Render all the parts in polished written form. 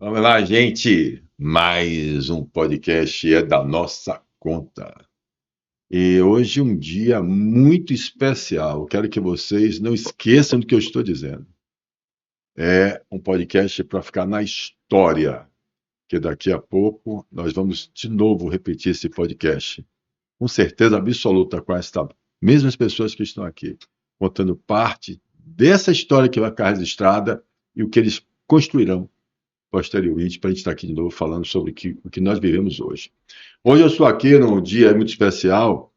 Vamos lá, gente. Mais um podcast é da nossa conta. E hoje é um dia muito especial. Quero que vocês não esqueçam do que eu estou dizendo. É um podcast para ficar na história, que daqui a pouco nós vamos de novo repetir esse podcast. Com certeza absoluta com estas mesmas pessoas que estão aqui, contando parte dessa história que vai ficar registrada e o que eles construirão posteriormente, para a gente estar aqui de novo falando sobre o que nós vivemos hoje. Hoje eu estou aqui num dia muito especial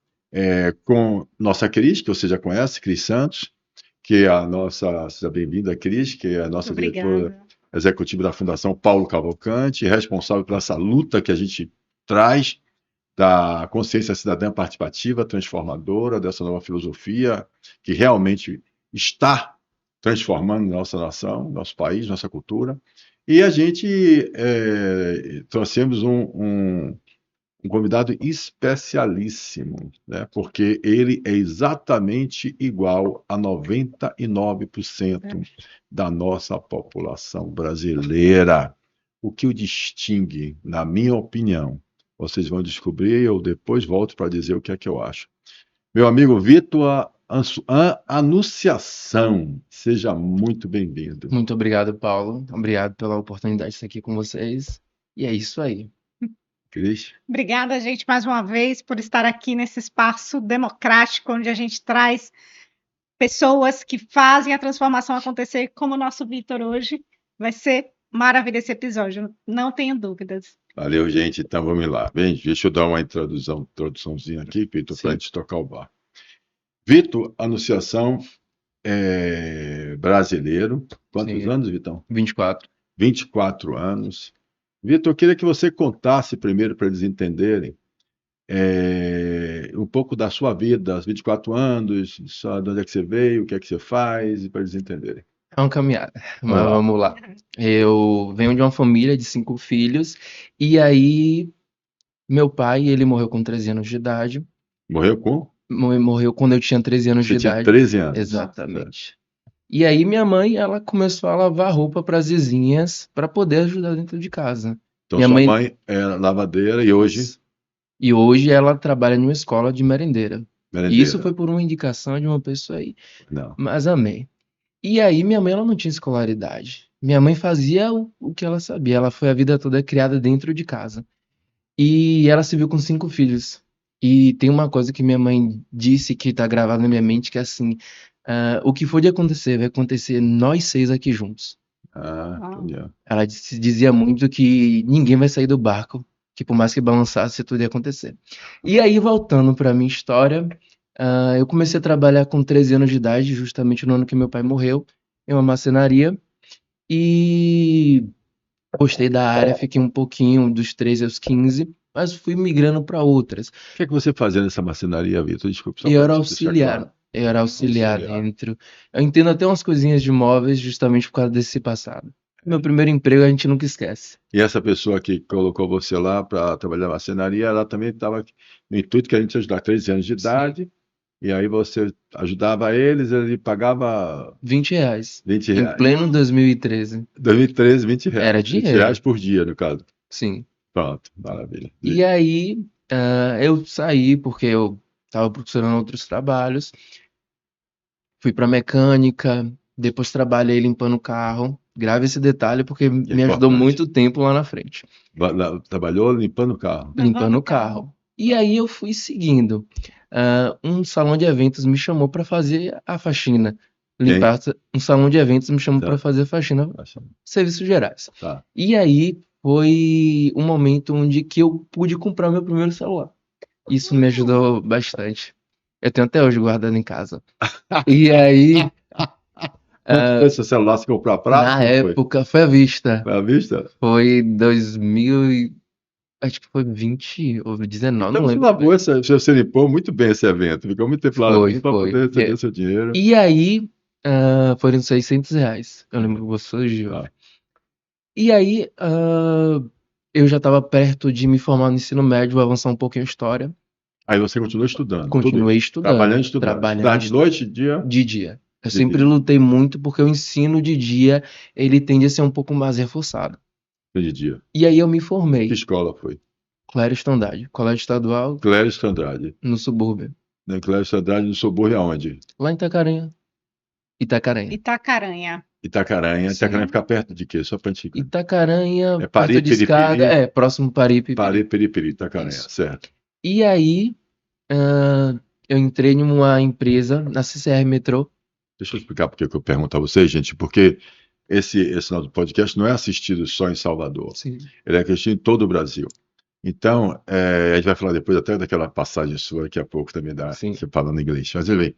com nossa Cris, que você já conhece, Cris Santos, que é a nossa, seja bem-vinda, Cris, que é a nossa diretora executiva da Fundação Paulo Cavalcante, responsável por essa luta que a gente traz da consciência cidadã participativa, transformadora, dessa nova filosofia que realmente está transformando nossa nação, nosso país, nossa cultura. E a gente trouxemos um convidado especialíssimo, né? Porque ele é exatamente igual a 99% da nossa população brasileira. O que o distingue, na minha opinião, vocês vão descobrir e eu depois volto para dizer o que é que eu acho. Meu amigo Vitor Anunciação, seja muito bem-vindo. Muito obrigado, Paulo. Obrigado pela oportunidade de estar aqui com vocês. E é isso aí. Cris? Obrigada, gente, mais uma vez por estar aqui nesse espaço democrático, onde a gente traz pessoas que fazem a transformação acontecer, como o nosso Vitor hoje. Vai ser maravilhoso esse episódio, não tenho dúvidas. Valeu, gente. Então vamos lá. Bem, deixa eu dar uma introduçãozinha aqui, Vitor, para a gente tocar o bar. Vitor Anunciação é brasileiro. Quantos Sim. anos, Vitão? 24. 24 anos. Vitor, eu queria que você contasse primeiro para eles entenderem um pouco da sua vida, aos 24 anos, só de onde é que você veio, o que é que você faz, para eles entenderem. É uma caminhada, mas Vamos lá. vamos lá. Eu venho de uma família de 5 filhos, e aí meu pai, ele morreu com 13 anos de idade. Morreu com? Morreu quando eu tinha 13 anos Você de tinha idade. 13 anos. Exatamente. E aí minha mãe, ela começou a lavar roupa para as vizinhas, para poder ajudar dentro de casa. Então Minha sua mãe- mãe é lavadeira e hoje E hoje ela trabalha numa escola de merendeira. merendeira. Isso foi por uma indicação de uma pessoa aí. Não. Mas amém. E aí minha mãe, ela não tinha escolaridade. Minha mãe fazia o que ela sabia. Ela foi a vida toda criada dentro de casa. E ela se viu com 5 filhos. E tem uma coisa que minha mãe disse que tá gravada na minha mente, que é assim, o que for de acontecer, vai acontecer nós 6 aqui juntos. Entendi. Ela dizia muito que ninguém vai sair do barco, que por mais que balançasse, tudo ia acontecer. E aí, voltando para minha história, eu comecei a trabalhar com 13 anos de idade, justamente no ano que meu pai morreu, em uma marcenaria, e gostei da área, fiquei um pouquinho dos 13 aos 15, mas fui migrando para outras. O que é que você fazia nessa marcenaria, Vitor? Desculpe, só E eu para era deixar auxiliar. claro. Eu era auxiliar Auxiliar. dentro. Eu entendo até umas coisinhas de móveis justamente por causa desse passado. Meu primeiro emprego a gente nunca esquece. E essa pessoa que colocou você lá para trabalhar na marcenaria, ela também estava no intuito que a gente ajudar 13 anos de idade, e aí você ajudava eles, ele pagava R$ 20. 20 Em reais. pleno 2013. 2013, 20 reais. Era 20 dinheiro. reais por dia, no caso. Sim. Pronto, maravilha. E aí, eu saí porque eu estava procurando outros trabalhos. Fui para mecânica, depois trabalhei limpando o carro. Grave esse detalhe porque me ajudou importante. muito tempo lá na frente. Trabalhou limpando o carro. Limpando o carro. E aí eu fui seguindo. Um salão de eventos me chamou para fazer a faxina. Um salão de eventos me chamou Tá. para fazer faxina, serviços gerais. Tá. E aí foi um momento onde que eu pude comprar meu primeiro celular. Isso me ajudou bastante. Eu tenho até hoje guardado em casa. E aí, Quanto foi seu celular? Você comprou a prazo? na época, foi à vista. Foi à vista? Foi 2000 acho que foi 20 ou 19, Então não você lembro. lavou você limpou muito bem esse evento. Ficou muito tempo lá Foi, para foi. poder receber seu dinheiro. E aí, foram R$ 600. Eu lembro que você surgiu. Tá. E aí, eu já estava perto de me formar no ensino médio, vou avançar um pouquinho a história. Aí você continuou estudando? Continuei estudando. Trabalhando e estudando. Trabalhando De noite, de dia? de dia. Eu De sempre dia. lutei muito porque o ensino de dia, ele tende a ser um pouco mais reforçado. De dia. E aí eu me Que formei. escola foi? Clériston Andrade, colégio estadual Clériston Andrade. no subúrbio. Né? Clériston Andrade no subúrbio aonde? Lá em Itacaranha. Itacaranha. Itacaranha. Itacaranha. Sim. Itacaranha fica perto de quê? Só pra gente... Itacaranha, É Pari, perto de Escada. Periperi? Próximo Paripe. Periperi, Itacaranha, Isso. certo. E aí, eu entrei numa empresa, na CCR Metrô. Deixa eu explicar por que eu pergunto a vocês, gente, porque esse nosso podcast não é assistido só em Salvador. Sim. Ele é assistido em todo o Brasil. Então, a gente vai falar depois até daquela passagem sua daqui a pouco também, Sim. você falando inglês. Mas bem,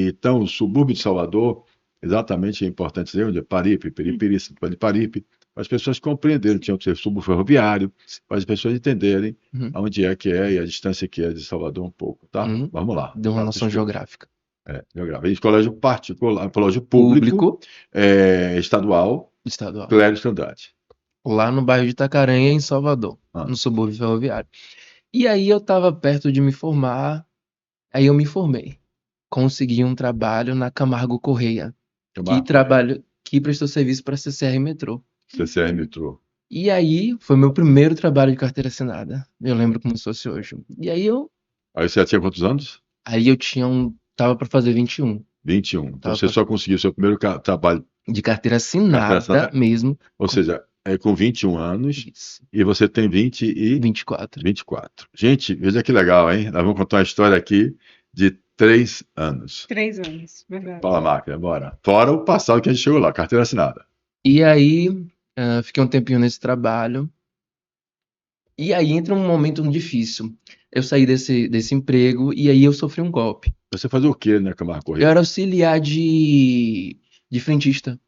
então, o subúrbio de Salvador, exatamente é importante dizer onde é Paripe, Periperi, de Paripe, para as pessoas compreenderem, tinha que ser subúrbio ferroviário, para as pessoas entenderem Uhum. onde é que é e a distância que é de Salvador um pouco, tá? Uhum. Vamos lá. Deu uma Tá, noção explica. geográfica. Geográfico. E colégio particular, colégio público, estadual, Estadual. Clériston Andrade. Lá no bairro de Itacaranha, em Salvador, Ah. no subúrbio ferroviário. E aí eu tava perto de me formar, aí eu me formei. Consegui um trabalho na Camargo Correia, que prestou serviço para CCR Metrô. CCR Metrô. E aí foi meu primeiro trabalho de carteira assinada. Eu lembro como se fosse hoje. E aí Aí você já tinha quantos anos? eu tinha tava para fazer 21 21. Então Tava você pra- só conseguiu seu primeiro trabalho, de carteira assinada assinada. mesmo. ou seja, com 21 anos, Isso. e você tem 24. 24. Gente, veja que legal, hein? Nós vamos contar uma história aqui de 3 anos. 3 anos, verdade. Fala, máquina, bora. Fora o passado que a gente chegou lá, carteira assinada. E aí fiquei um tempinho nesse trabalho. E aí entra um momento difícil. Eu saí desse emprego e aí eu sofri um golpe. Você fazia o quê, né, Camargo Eu Correia? era auxiliar de frentista,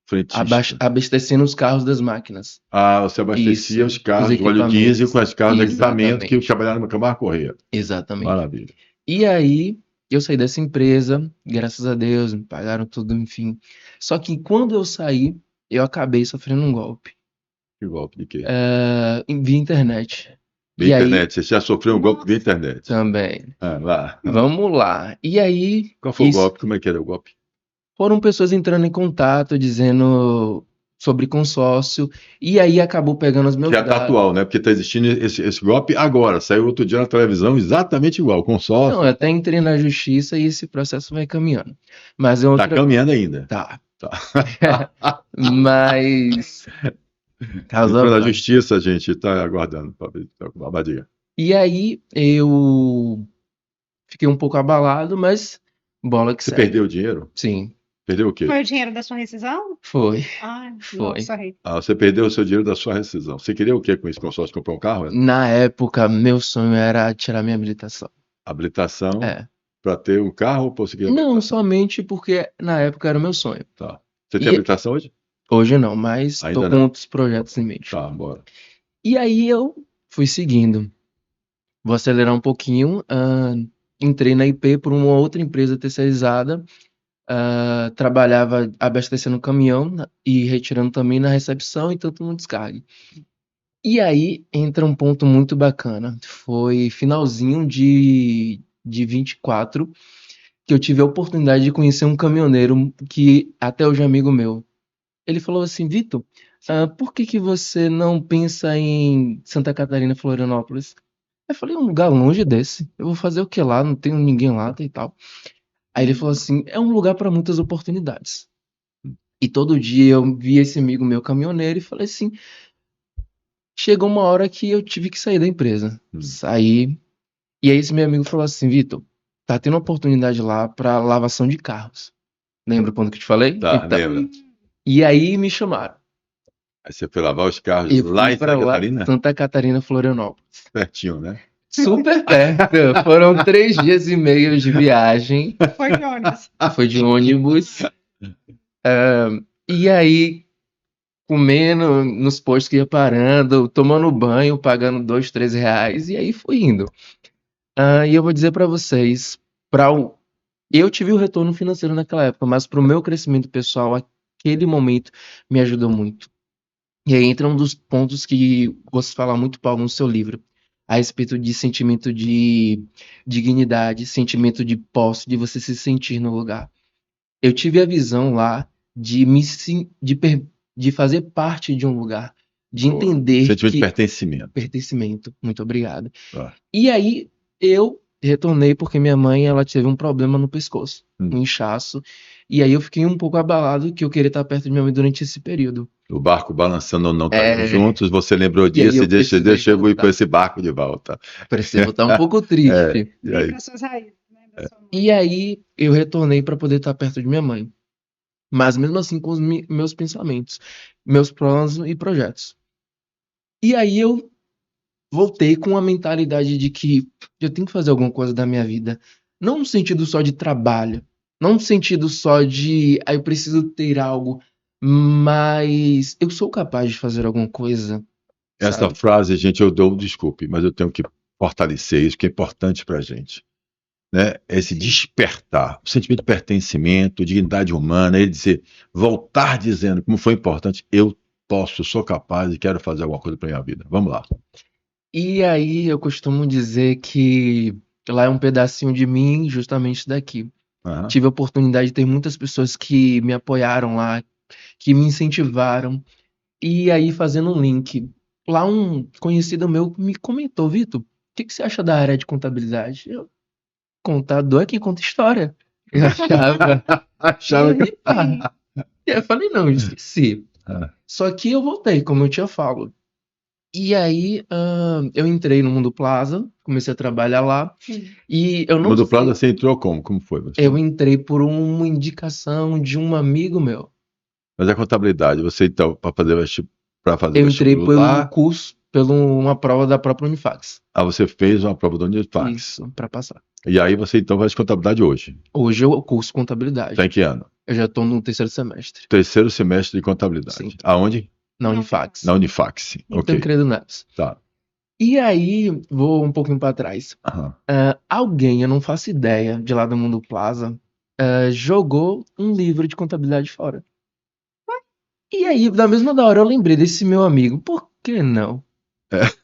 Frentista. abastecendo os carros das máquinas. Você abastecia Isso, os carros os de óleo equipamentos. diesel com os carros de equipamento que Exatamente. trabalharam no Camargo Correia. Exatamente. Maravilha. E aí eu saí dessa empresa, graças a Deus, me pagaram tudo, enfim. Só que quando eu saí, eu acabei sofrendo um golpe Que golpe de quê? via internet. Via E aí internet. Você já sofreu um golpe via internet. também. Lá. Vamos lá. E aí Qual foi isso- o golpe? Como é que era o golpe? foram pessoas entrando em contato, dizendo sobre consórcio, e aí acabou pegando os meus Que é dados. atual, né? Porque está existindo esse golpe agora. Saiu outro dia na televisão exatamente igual. Consórcio. Não, eu até entrei na justiça e esse processo vai caminhando. Mas é Está outra... caminhando ainda. Tá. Mas... Causa Entrou na blanca. justiça, gente. Está aguardando para ver a babadinha. E aí eu fiquei um pouco abalado, mas bola que Você segue. perdeu o dinheiro? Sim, Perdeu o quê? Foi o dinheiro da sua rescisão? foi. Ai, Foi. nossa, Rita. Você perdeu o seu dinheiro da sua rescisão. Você queria o quê com esse consórcio? Comprar um carro? Na época, meu sonho era tirar minha habilitação. Habilitação É. para ter um carro ou você queria Não, habilitação? somente porque na época era o meu sonho. Tá. Você tem E- habilitação hoje? Hoje não, mas Ainda tô não. com outros projetos em mente. Tá, bora. E aí eu fui seguindo. Vou acelerar um pouquinho. Entrei na IP por uma outra empresa terceirizada. Trabalhava abastecendo caminhão e retirando também na recepção e tanto no descargue. E aí entra um ponto muito bacana. Foi finalzinho de 24 que eu tive a oportunidade de conhecer um caminhoneiro que até hoje é amigo meu. Ele falou assim, Vitor, por que você não pensa em Santa Catarina, Florianópolis? Eu falei, um lugar longe desse. Eu vou fazer o que lá? Não tenho ninguém lá e tal. Aí ele falou assim, é um lugar para muitas oportunidades. E todo dia eu via esse amigo meu caminhoneiro e falei assim, chegou uma hora que eu tive que sair da empresa. Saí. E aí esse meu amigo falou assim, Vitor, tá tendo oportunidade lá para lavação de carros. Lembra quando que eu te falei? Tá, Então, lembra. e aí me chamaram. Aí você foi lavar os carros E lá fui em pra Santa lá, Catarina? Santa Catarina, Florianópolis. Pertinho, né? Super perto. Foram 3 dias e meio de viagem. Foi de ônibus. Foi de ônibus. E aí, comendo nos postos que ia parando, tomando banho, pagando 2, 3 reais. E aí fui indo. E eu vou dizer pra vocês, eu tive o retorno financeiro naquela época, mas pro meu crescimento pessoal, aquele momento me ajudou muito. E aí entra um dos pontos que você fala muito, Paulo, no seu livro, a respeito de sentimento de dignidade, sentimento de posse, de você se sentir no lugar. Eu tive a visão lá de de fazer parte de um lugar, de Boa. entender Sentimento de que pertencimento. pertencimento. Muito obrigado. Ah. E aí eu retornei porque minha mãe, ela teve um problema no pescoço, Hum. um inchaço. E aí eu fiquei um pouco abalado que eu queria estar perto de minha mãe durante esse período. O barco balançando ou não estavam É. juntos, você lembrou E aí disso eu e deixa precisei eu ir voltar. com esse barco de volta. Parecia estar um pouco triste. E Vem aí? para suas raízes, né, da sua mãe. E aí eu retornei para poder estar perto de minha mãe. Mas mesmo assim com os meus pensamentos, meus planos e projetos. E aí eu voltei com a mentalidade de que eu tenho que fazer alguma coisa da minha vida. Não no sentido só de trabalho, não no sentido só de eu preciso ter algo, mas eu sou capaz de fazer alguma coisa, Essa sabe? frase, gente, eu dou desculpe, mas eu tenho que fortalecer isso, que é importante pra gente. Né? Esse Sim. despertar, o sentimento de pertencimento, dignidade humana, ele dizer, voltar dizendo como foi importante, eu posso, sou capaz e quero fazer alguma coisa para minha vida. Vamos lá. E aí eu costumo dizer que lá é um pedacinho de mim, justamente daqui. Aham. Tive a oportunidade de ter muitas pessoas que me apoiaram lá, que me incentivaram. E aí, fazendo um link, lá um conhecido meu me comentou, Vitor, o que você acha da área de contabilidade? Eu, contador é quem conta história. Eu achava. Achava E aí, pá. Sim. E aí eu falei, não, esqueci. Ah. Só que eu voltei, como eu tinha falado. E aí, eu entrei no Mundo Plaza, comecei a trabalhar lá. Sim. E eu não No do sei, Plaza você entrou como? Como foi? Você? eu entrei por uma indicação de um amigo meu. Mas a contabilidade, você então, para fazer Eu entrei pelo vestibular, curso, pela uma prova da própria Unifax. você fez uma prova da Unifax. Isso, pra passar. E aí você então faz contabilidade hoje. Hoje eu curso contabilidade. Está em que ano? Eu já tô no 3º semestre. Terceiro semestre de contabilidade. Sim. Aonde? Na Não, Unifax. Na Unifax. Em Ok. Tancredo Neves. Tá. E aí, vou um pouquinho pra trás. Aham. Alguém, eu não faço ideia, de lá do Mundo Plaza, jogou um livro de contabilidade fora. E aí, da mesma hora, eu lembrei desse meu amigo. Por que não?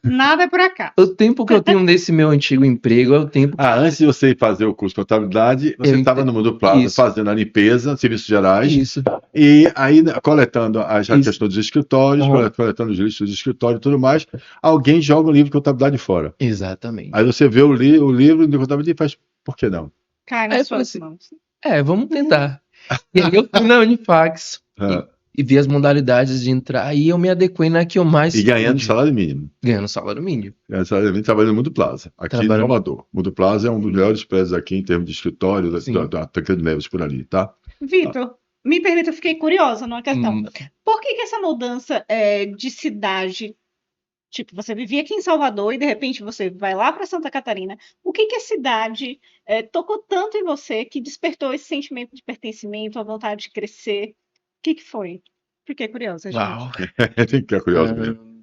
Nada é por acaso. O tempo que eu tenho desse meu antigo emprego é o tempo que Antes de você fazer o curso de contabilidade, você Eu estava ente- no Mundo Plaza Isso. fazendo a limpeza, serviços gerais, isso. e aí coletando as Isso. questões dos escritórios, Uhum. coletando os listos dos escritórios e tudo mais, alguém joga um livro de contabilidade fora. Exatamente. Aí você vê o livro de contabilidade e faz, por que não? Cai Aí nas eu falei suas assim, mãos. vamos tentar. E aí eu fui na Unifax Ah, e vi as modalidades de entrar e eu me adequei na que eu mais e ganhando pude. salário mínimo. Ganhando salário mínimo. Ganhando salário mínimo trabalhando no Mundo Plaza, aqui em Trabalhando- Salvador. Mundo Plaza é um dos melhores prédios aqui em termos de escritório, Sim. da Tancredo Neves por ali, tá? Vitor, me permita, eu fiquei curiosa numa questão. Hum, Por que essa mudança de cidade? Tipo, você vivia aqui em Salvador e de repente você vai lá para Santa Catarina. O que a cidade tocou tanto em você que despertou esse sentimento de pertencimento, a vontade de crescer? O que foi? Fiquei curiosa, gente. Uau. Tem que ficar curioso mesmo.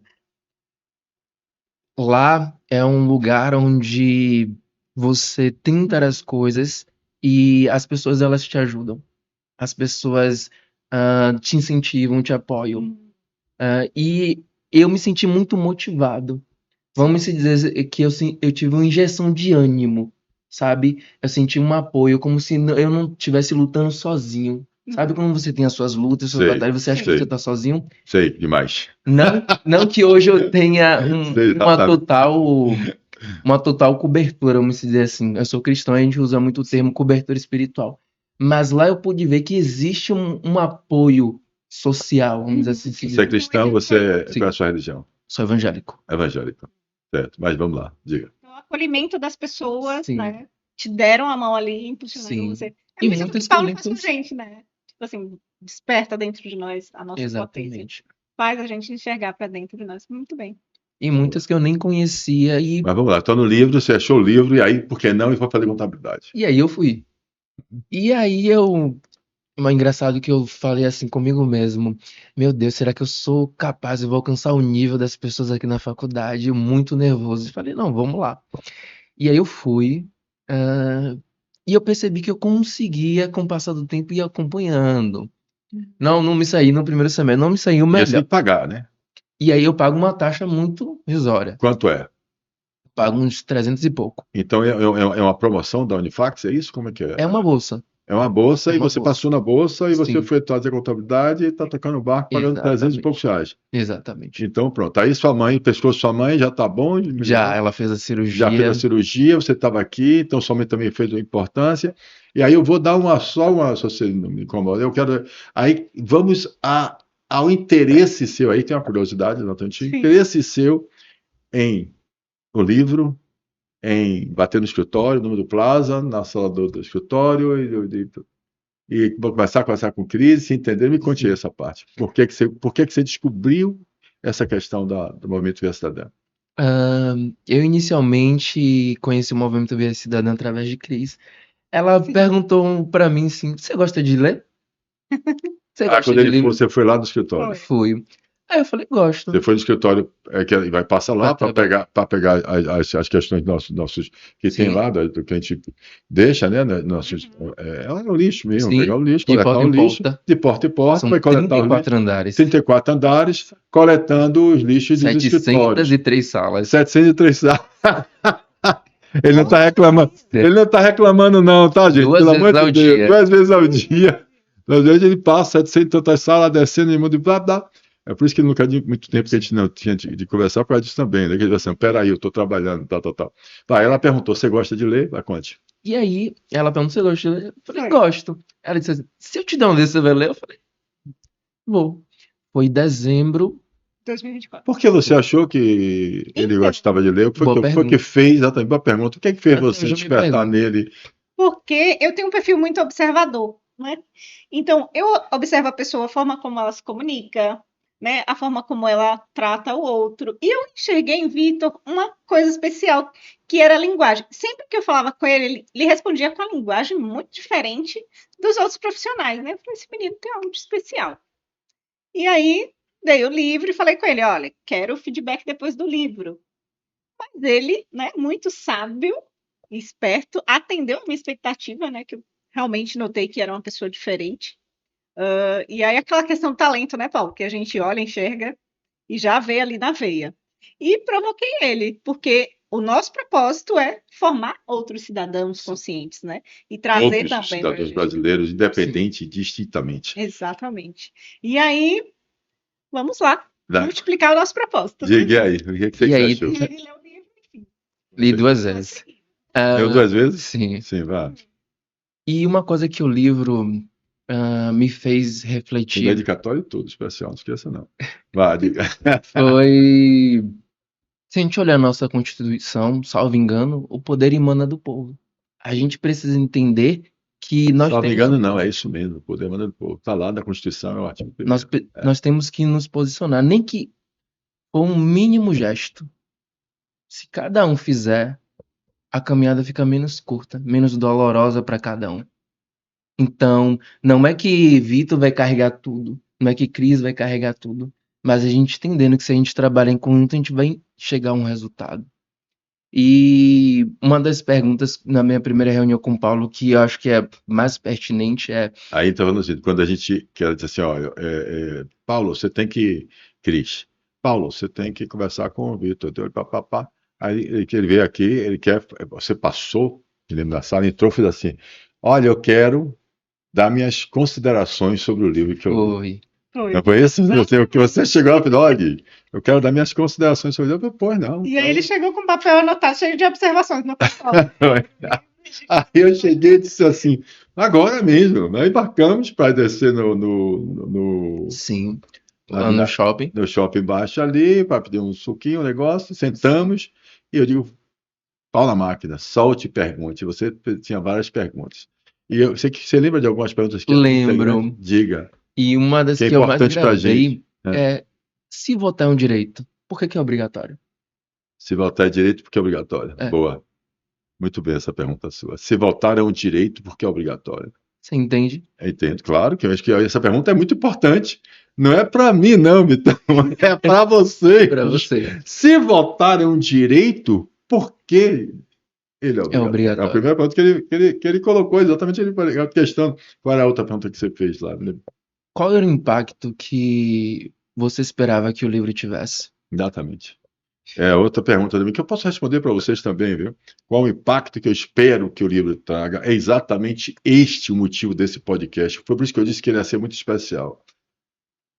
Lá é um lugar onde você tenta as coisas e as pessoas elas te ajudam. As pessoas te incentivam, te apoiam. Hum. E eu me senti muito motivado. Vamos se dizer que eu tive uma injeção de ânimo, sabe? Eu senti um apoio, como se eu não estivesse lutando sozinho. Sabe quando você tem as suas lutas, suas Sei, batalhas, você acha que sei. você tá sozinho? Sei, demais. Não que hoje eu tenha Sei, uma total cobertura, vamos dizer assim. Eu sou cristão e a gente usa muito o termo cobertura espiritual. Mas lá eu pude ver que existe um apoio social, vamos dizer assim. Você é cristão, você Sim. qual é a sua religião? Sou evangélico. Evangélico. Certo, mas vamos lá, diga. Então, o acolhimento das pessoas, Sim. né? Te deram a mão ali, impulsionaram Sim. você. E Isso muitas que Paulo que eu faz com a nem gente, né? Tipo assim, desperta dentro de nós a nossa potência. Exatamente. Faz a gente enxergar para dentro de nós. Muito bem. E muitas que eu nem conhecia Mas vamos lá, estou no livro, você achou o livro, e aí, por que não? E foi fazer contabilidade. e aí eu fui. E aí mas engraçado que eu falei assim comigo mesmo, meu Deus, será que eu sou capaz, eu vou alcançar o nível das pessoas aqui na faculdade? Eu muito nervoso. E falei, não, vamos lá. E aí eu fui, e eu percebi que eu conseguia, com o passar do tempo, ir acompanhando. Não me saí no primeiro semestre, não me saiu E você tem melhor. que pagar, né? E aí eu pago uma taxa muito risória. Quanto é? Pago uns 300 e pouco. Então é uma promoção da Unifax, é isso? Como é que é? É uma bolsa. É uma bolsa É e uma você bolsa. passou na bolsa e você Sim. foi fazer a contabilidade e está tocando o barco pagando 300 e poucos reais. Exatamente. Então, pronto. Aí sua mãe, pescou sua mãe, já está bom, Já, ela fez a já fez a cirurgia. cirurgia, você estava aqui, então sua mãe também fez uma importância. E aí eu vou dar só uma, se você não me incomoda, eu quero. Aí vamos ao interesse seu, aí tem uma curiosidade, exatamente, Sim. interesse seu em o livro, em bater no escritório, no número do Plaza, na sala do escritório, e começar a conversar com Cris, se entender, me conte Sim. essa parte. Por que que você descobriu essa questão do movimento Via Cidadã? Eu inicialmente conheci o Movimento Via Cidadã através de Cris. Ela Sim. perguntou pra mim assim: você gosta de ler? Você gosta Quando de livro? você foi lá no escritório. Fui. Aí eu falei, gosto. Você foi no escritório, que vai passar lá Pra para pegar as questões nossos que tem Sim. lá, do que a gente deixa, né? Nossos, é o lixo mesmo, Sim, pegar o lixo, de coletar porta o em lixo, porta. de porta em porta, São vai coletar o lixo. 34 andares. 34 andares, coletando os lixos dos escritórios. 703 salas. 703 salas. Ele não está reclamando. Ele não está reclamando, não, tá, gente? Duas Pelo vezes amor ao de Deus. dia. 2 vezes ao dia. Às vezes ele passa 700 e tantas salas, descendo e mundo e blá, blá. É por isso que nunca de muito tempo que a gente não tinha de conversar por causa disso também, né? Que ele assim, peraí, eu estou trabalhando, tal, tal, tal. Tá, ela perguntou, você gosta de ler? Vai, conte. E aí, ela perguntou se eu gosto de ler. Eu falei, Foi. gosto. Ela disse assim, se eu te dar um desse, você vai ler? Eu falei, vou. Foi em dezembro. 2024. Por que você achou que ele Então, gostava de ler? O que boa foi que pergunta. fez, exatamente, boa pergunta. O que é que fez Até você hoje eu me despertar pergunto. nele? porque eu tenho um perfil muito observador, né? Então, eu observo a pessoa, a forma como ela se comunica, né? A forma como ela trata o outro. E eu enxerguei em Vitor uma coisa especial, que era a linguagem. Sempre que eu falava com ele, ele respondia com a linguagem muito diferente dos outros profissionais, né? Eu falei, esse menino tem algo de especial. E aí, dei o livro e falei com ele, olha, quero o feedback depois do livro. Mas ele, né, muito sábio e esperto, atendeu a minha expectativa, né, que eu realmente notei que era uma pessoa diferente. E aí aquela questão do talento, né, Paulo, que a gente olha, enxerga e já vê ali na veia. E provoquei ele, porque o nosso propósito é formar outros cidadãos conscientes, né, e trazer Outros também pra cidadãos gente. brasileiros, independente e distintamente. Exatamente. E aí, vamos lá, Dá. multiplicar o nosso propósito. Né? Diga aí, o que você E aí, achou? E ele leu o livro, enfim. li 2 vezes. Leu 2 vezes? Sim. Sim, vá. E uma coisa que o livro me fez Tem refletir dedicatório e tudo, especial, não esqueça não. Vá, diga. foi, se a gente olhar a nossa Constituição, salvo engano, o poder emana do povo. A gente precisa entender que nós Salvo temos, engano, não, é isso mesmo, o poder manda do povo. Está lá na Constituição, é o artigo 1º. nós temos que nos posicionar, nem que for um mínimo gesto. Se cada um fizer, a caminhada fica menos curta, menos dolorosa para cada um. Então, não é que Vitor vai carregar tudo, não é que Cris vai carregar tudo, mas a gente entendendo que se a gente trabalhar em conjunto, a gente vai chegar a um resultado. E uma das perguntas na minha primeira reunião com o Paulo, que eu acho que é mais pertinente, é Aí está falando assim, quando a gente quer dizer assim, olha, Paulo, você tem que, Cris, Paulo, você tem que conversar com o Vitor, papapá. Aí ele veio aqui, ele quer, você passou, me lembro da sala, entrou e fez assim, olha, eu quero dar minhas considerações sobre o livro que eu li. foi. Foi. Não foi isso? O que você chegou e falou, olha, eu quero dar minhas considerações sobre o livro. Eu falei, pois não. E aí ele chegou com o papel anotado, cheio de observações no papel. Aí eu cheguei e disse assim, agora mesmo, nós embarcamos para descer no Sim. lá Lá no shopping. no shopping embaixo ali, para pedir um suquinho, um negócio, sentamos, e eu digo, pau na máquina, solte e pergunte. Você tinha várias perguntas. E você lembra de algumas perguntas que Lembro. Diga. E uma das Que é que eu mais importante pra gravei gente, né? é se votar é um direito, por que é obrigatório? Se votar é direito, porque é obrigatório. É. Boa. Muito bem essa pergunta sua. Se votar é um direito, porque é obrigatório. Você entende? Eu entendo, claro, que eu acho que essa pergunta é muito importante. Não é para mim, não, Vitão. É para vocês. Para você. Se votar é um direito, por que ele é obrigatório? obrigatório. É a primeira pergunta que ele colocou, exatamente a questão. Qual era a outra pergunta que você fez lá? Qual era o impacto que você esperava que o livro tivesse? Exatamente. Outra pergunta também, que eu posso responder para vocês também, viu? Qual o impacto que eu espero que o livro traga? É exatamente este o motivo desse podcast. Foi por isso que eu disse que ele ia ser muito especial.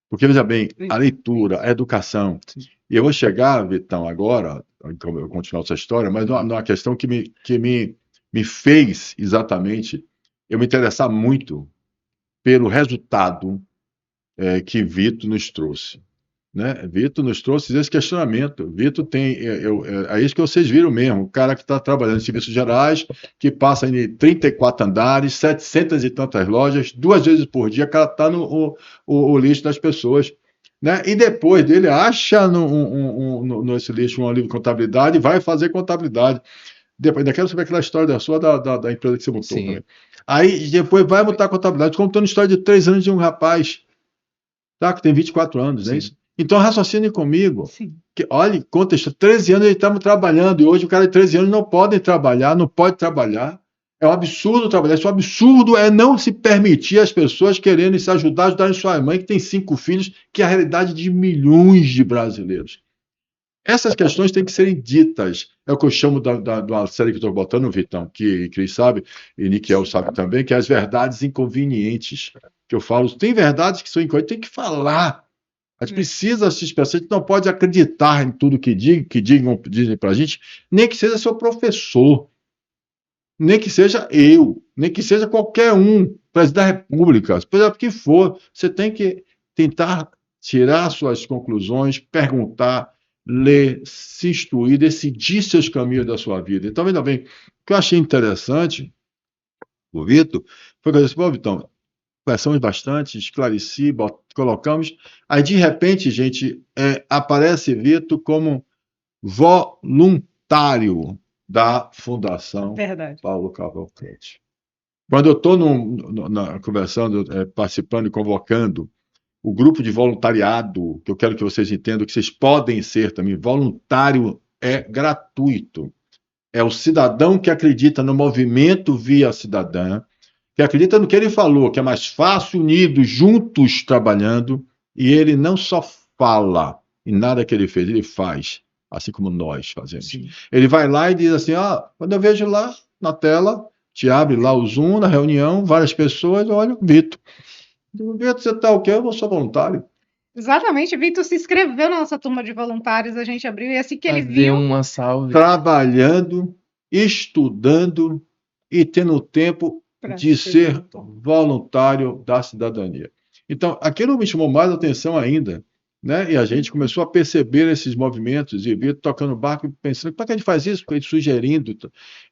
Porque, veja bem, a leitura, a educação. E eu vou chegar, Vitão, agora, eu vou continuar essa história, mas numa questão que me fez exatamente eu me interessar muito pelo resultado que Vitor nos trouxe. Né? Vitor nos trouxe esse questionamento. Vitor tem, é isso que vocês viram mesmo, o cara que está trabalhando em serviços gerais, que passa em 34 andares, 700 e tantas lojas, 2 vezes por dia, o cara está no o lixo das pessoas. Né? E depois dele acha nesse lixo um livro de contabilidade e vai fazer contabilidade. Depois, ainda quero saber aquela história da empresa que você montou também. Aí depois vai montar contabilidade, contando a história de 3 anos de um rapaz, tá? Que tem 24 anos, não é isso? Então, raciocine comigo. Que, olha, conta, 13 anos eles estavam trabalhando, e hoje o cara de 13 anos não pode trabalhar. É um absurdo trabalhar. Esse absurdo é não se permitir as pessoas querendo se ajudarem sua mãe, que tem 5 filhos, que é a realidade de milhões de brasileiros. Essas questões têm que serem ditas. É o que eu chamo da série que estou botando, Vitão, que Cris sabe, e Niquel sabe também, que é as verdades inconvenientes. Que eu falo, tem verdades que são inconvenientes, tem que falar. A gente precisa se expressar, a gente não pode acreditar em tudo que dizem para a gente, nem que seja seu professor, nem que seja eu, nem que seja qualquer um, presidente da República, seja o que for, você tem que tentar tirar suas conclusões, perguntar, ler, se instruir, decidir seus caminhos da sua vida. Então, ainda bem, o que eu achei interessante, o Vitor, foi que eu disse, pô, Vitão, conversamos bastante, esclareci, colocamos. Aí, de repente, gente, aparece Vitor como voluntário da Fundação Paulo Cavalcante. Quando eu estou conversando, participando e convocando o grupo de voluntariado, que eu quero que vocês entendam que vocês podem ser também, voluntário é gratuito. É o cidadão que acredita no movimento Via Cidadã, que acredita no que ele falou, que é mais fácil unidos, juntos, trabalhando, e ele não só fala em nada que ele fez, ele faz, assim como nós fazemos. Sim. Ele vai lá e diz assim, quando eu vejo lá na tela, te abre lá o Zoom, na reunião, várias pessoas, olha, Vitor, você está o quê? Eu sou voluntário. Exatamente, Vitor se inscreveu na nossa turma de voluntários, a gente abriu, e assim que ele viu... uma salve. Trabalhando, estudando e tendo tempo de ser voluntário da cidadania. Então, aquilo me chamou mais atenção ainda, né? E a gente começou a perceber esses movimentos, e Vitor tocando barco e pensando, como é que a gente faz isso? Ele sugerindo.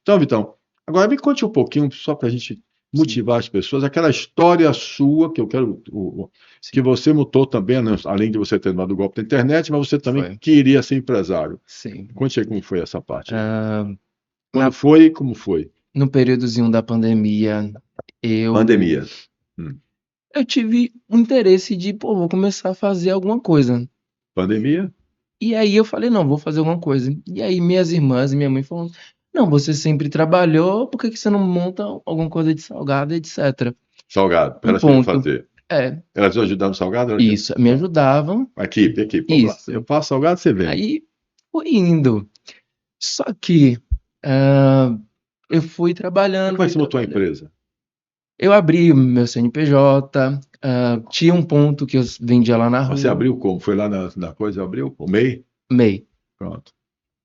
Então, Vitão, agora me conte um pouquinho, só para a gente motivar as pessoas, aquela história sua, que eu quero, que você montou também, além de você ter dado o golpe da internet, mas você também queria ser empresário. Sim. Conte aí como foi essa parte. Quando foi e como foi? No períodozinho da pandemia, eu tive um interesse de, vou começar a fazer alguma coisa. Pandemia? E aí eu falei, não, vou fazer alguma coisa. E aí minhas irmãs e minha mãe falaram, não, você sempre trabalhou, por que você não monta alguma coisa de salgado, etc. Salgado, para elas fazer. Elas ajudavam no salgado? Isso, me ajudavam. Equipe. Isso. Eu faço salgado, você vem. Aí fui indo. Só que eu fui trabalhando. Como é que você montou a empresa? Eu abri o meu CNPJ, tinha um ponto que eu vendia lá na rua. Você abriu como? Foi lá na coisa, abriu? O MEI? MEI. Pronto.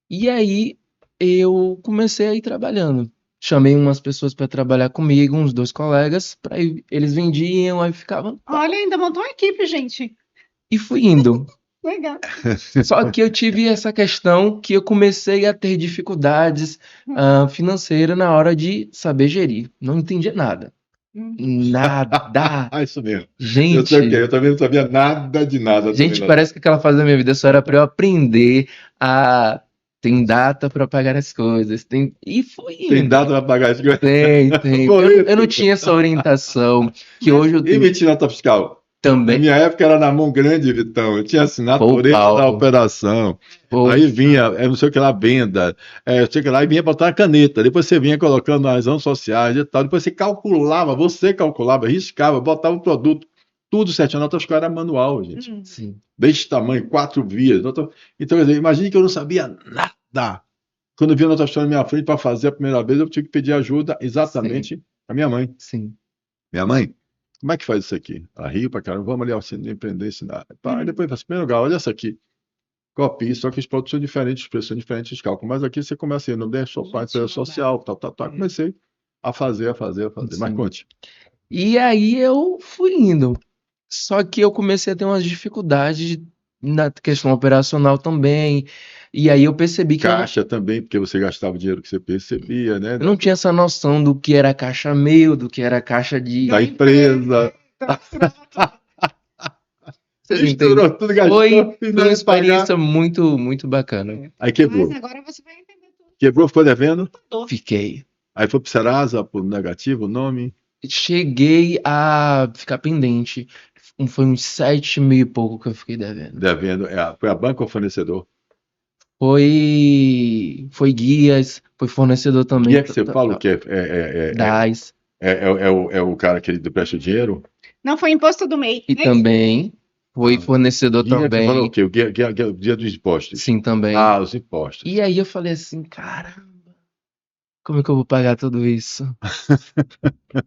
E aí eu comecei a ir trabalhando. Chamei umas pessoas para trabalhar comigo, uns 2 colegas, para eles vendiam, aí ficavam. Olha, ainda montou uma equipe, gente. E fui indo. Legal. Só que eu tive essa questão que eu comecei a ter dificuldades financeiras na hora de saber gerir. Não entendia nada. Nada. Isso mesmo. Gente, eu sei o quê? Eu também não sabia nada de nada. Gente, parece que aquela fase da minha vida só era para eu aprender a... Tem data para pagar as coisas. E foi indo. Tem data para pagar as coisas? Tem. Eu não tinha essa orientação que hoje eu tenho. E emitir nota fiscal? Também. Na minha época era na mão grande, Vitão. Eu tinha assinado por ele da operação. Aí vinha, não sei o que lá, venda. Não sei o que lá, e vinha botar a caneta. Depois você vinha colocando nas razões sociais e tal. Depois você calculava, riscava, botava o produto. tudo certinho. A nota fiscal era manual, gente. Sim. Deste tamanho, 4 vias. Então, quer dizer, imagine que eu não sabia nada. Quando eu vi a nota fiscal na minha frente para fazer a primeira vez, eu tive que pedir ajuda exatamente à minha mãe. Sim. Minha mãe, como é que faz isso aqui? Ela riu pra caramba, vamos ali ao Centro de Independência. Aí depois, em primeiro lugar, olha essa aqui. Copie, só que os produtos são diferentes, os preços são diferentes de cálculo. Mas aqui você começa a ir no DES, Sopar, empresa social, tal. Comecei a fazer. Mas Sim. conte. E aí eu fui indo. Só que eu comecei a ter umas dificuldades na questão operacional também. E aí eu percebi que Caixa também, porque você gastava o dinheiro que você percebia, né? eu não tinha essa noção do que era caixa meu, do que era caixa de. Da empresa. Vocês Misturou entendem? tudo, gastou, Foi fez uma pagar. experiência muito, muito bacana. Aí quebrou. Mas agora você vai entender tudo. Quebrou, ficou devendo. Fiquei. Aí foi pro Serasa, por negativo, o nome. Cheguei a ficar pendente. Foi uns 7 mil e pouco que eu fiquei devendo. Devendo. Foi a banca ou fornecedor? Foi guias, foi fornecedor também. E é que você fala o quê? DAS. É o cara que ele presta o dinheiro? Não foi imposto do MEI. E também foi fornecedor Guia, você fala o também. quê? O guia dos impostos. Sim, também. Os impostos. E aí eu falei assim, caramba, como é que eu vou pagar tudo isso?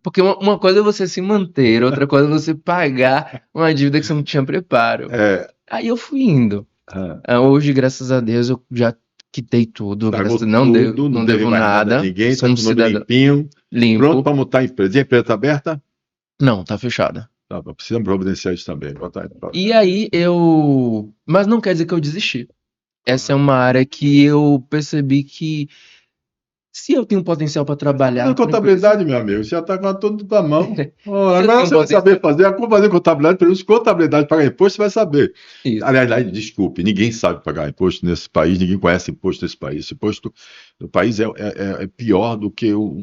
Porque uma coisa é você se manter, outra coisa é você pagar uma dívida que você não tinha preparo. Aí eu fui indo. Hoje, graças a Deus, eu já quitei tudo. Pagou Não tudo, não deve devo mais nada a nada. ninguém, Sou tá um com o nome cidadão limpinho, limpo. pronto para montar a empresa. E a empresa está aberta? Não, tá fechada. Tá, precisamos providenciar isso também. Botar aí pra- E aí eu. Mas não quer dizer que eu desisti. Essa é uma área que eu percebi que se eu tenho potencial para trabalhar. Na contabilidade, meu amigo, você já está com tudo na mão. Agora tenho você vai potencial. saber fazer. Como fazer contabilidade, pelo menos contabilidade pagar imposto, você vai saber. Isso. Aliás, desculpe, ninguém sabe pagar imposto nesse país, ninguém conhece imposto nesse país. Esse imposto do país é pior do que o.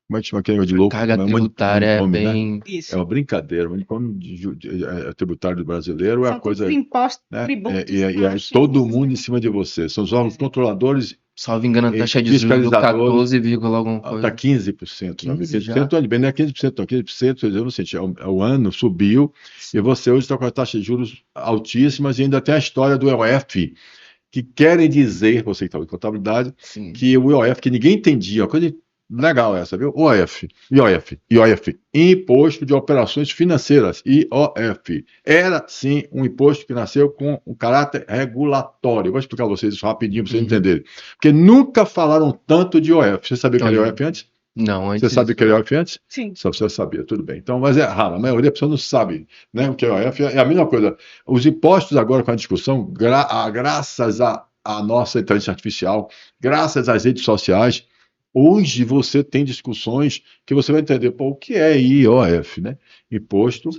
Como é que chama aquele negócio de louco? Carga tributária é Manicômio, né? bem. Isso. É uma brincadeira. O manicômio tributário brasileiro é São a coisa. todos impostos, Né? tributos, E aí taxas. todo mundo em cima de você. São os órgãos controladores, Salvo engano, a taxa de juros do fiscalizadores, 14, alguma está coisa. 15%. 15 já? 15%, olha bem, não é 15%, não. 15%, eu não senti. O ano subiu e você hoje está com a taxa de juros altíssimas e ainda tem a história do IOF, que querem dizer, você que está em contabilidade, Sim. que o IOF, que ninguém entendia, uma coisa legal essa, viu? IOF, Imposto de Operações Financeiras, IOF. Era, sim, um imposto que nasceu com um caráter regulatório. Eu vou explicar a vocês isso rapidinho para vocês entenderem. Porque nunca falaram tanto de IOF. Você sabia que era Olha, IOF antes? Não, antes. Você sabe o que é IOF antes? Sim. Só você sabia, tudo bem. Então, mas é raro, a maioria da pessoa não sabe, né, o que é IOF. É a mesma coisa. Os impostos agora com a discussão, graças à nossa inteligência artificial, graças às redes sociais, hoje você tem discussões que você vai entender, pô, o que é IOF, né? Imposto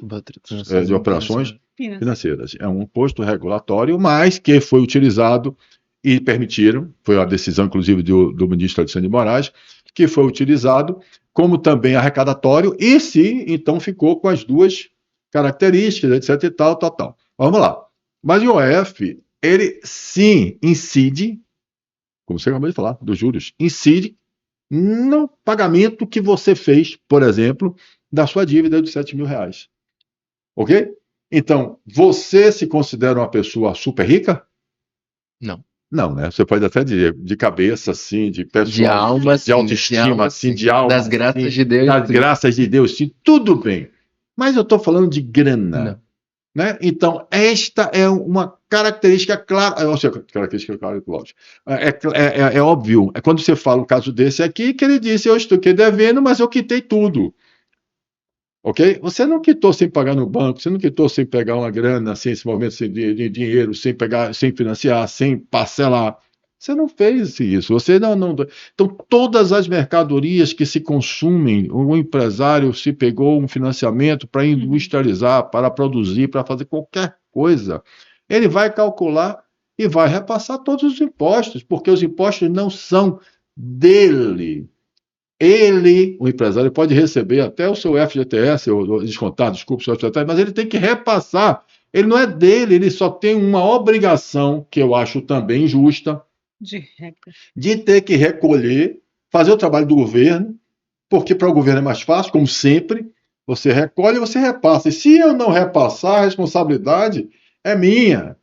de Operações Financeiras. É um imposto regulatório, mas que foi utilizado e permitiram, foi a decisão, inclusive, do ministro Alexandre de Moraes, que foi utilizado como também arrecadatório e se, então, ficou com as duas características, etc e tal. Vamos lá. Mas o IOF, ele sim incide, como você acabou de falar, dos juros, incide no pagamento que você fez, por exemplo, da sua dívida de 7 mil reais. Ok? Então, você se considera uma pessoa super rica? Não. Não, né? Você pode até de cabeça, assim, de pessoal, De alma, de autoestima, assim, de alma. Das graças assim, de Deus. Das sim. graças de Deus, sim, tudo bem. Mas eu estou falando de grana. Não. Né? Então, esta é uma característica clara, ou seja, característica clara, lógico. É óbvio, quando você fala um caso desse aqui, que ele disse, eu estou aqui devendo, mas eu quitei tudo. Ok? Você não quitou sem pagar no banco, você não quitou sem pegar uma grana, sem esse movimento de dinheiro, sem pegar, sem financiar, sem parcelar. Você não fez isso. Você não. Então, todas as mercadorias que se consumem, o empresário se pegou um financiamento para industrializar, para produzir, para fazer qualquer coisa, ele vai calcular e vai repassar todos os impostos, porque os impostos não são dele. Ele, o empresário, pode receber até o seu FGTS, ou descontar, desculpe, o seu FGTS, mas ele tem que repassar. Ele não é dele, ele só tem uma obrigação, que eu acho também justa, de ter que recolher, fazer o trabalho do governo, porque para o governo é mais fácil, como sempre, Você recolhe e você repassa. E se eu não repassar, a responsabilidade é minha.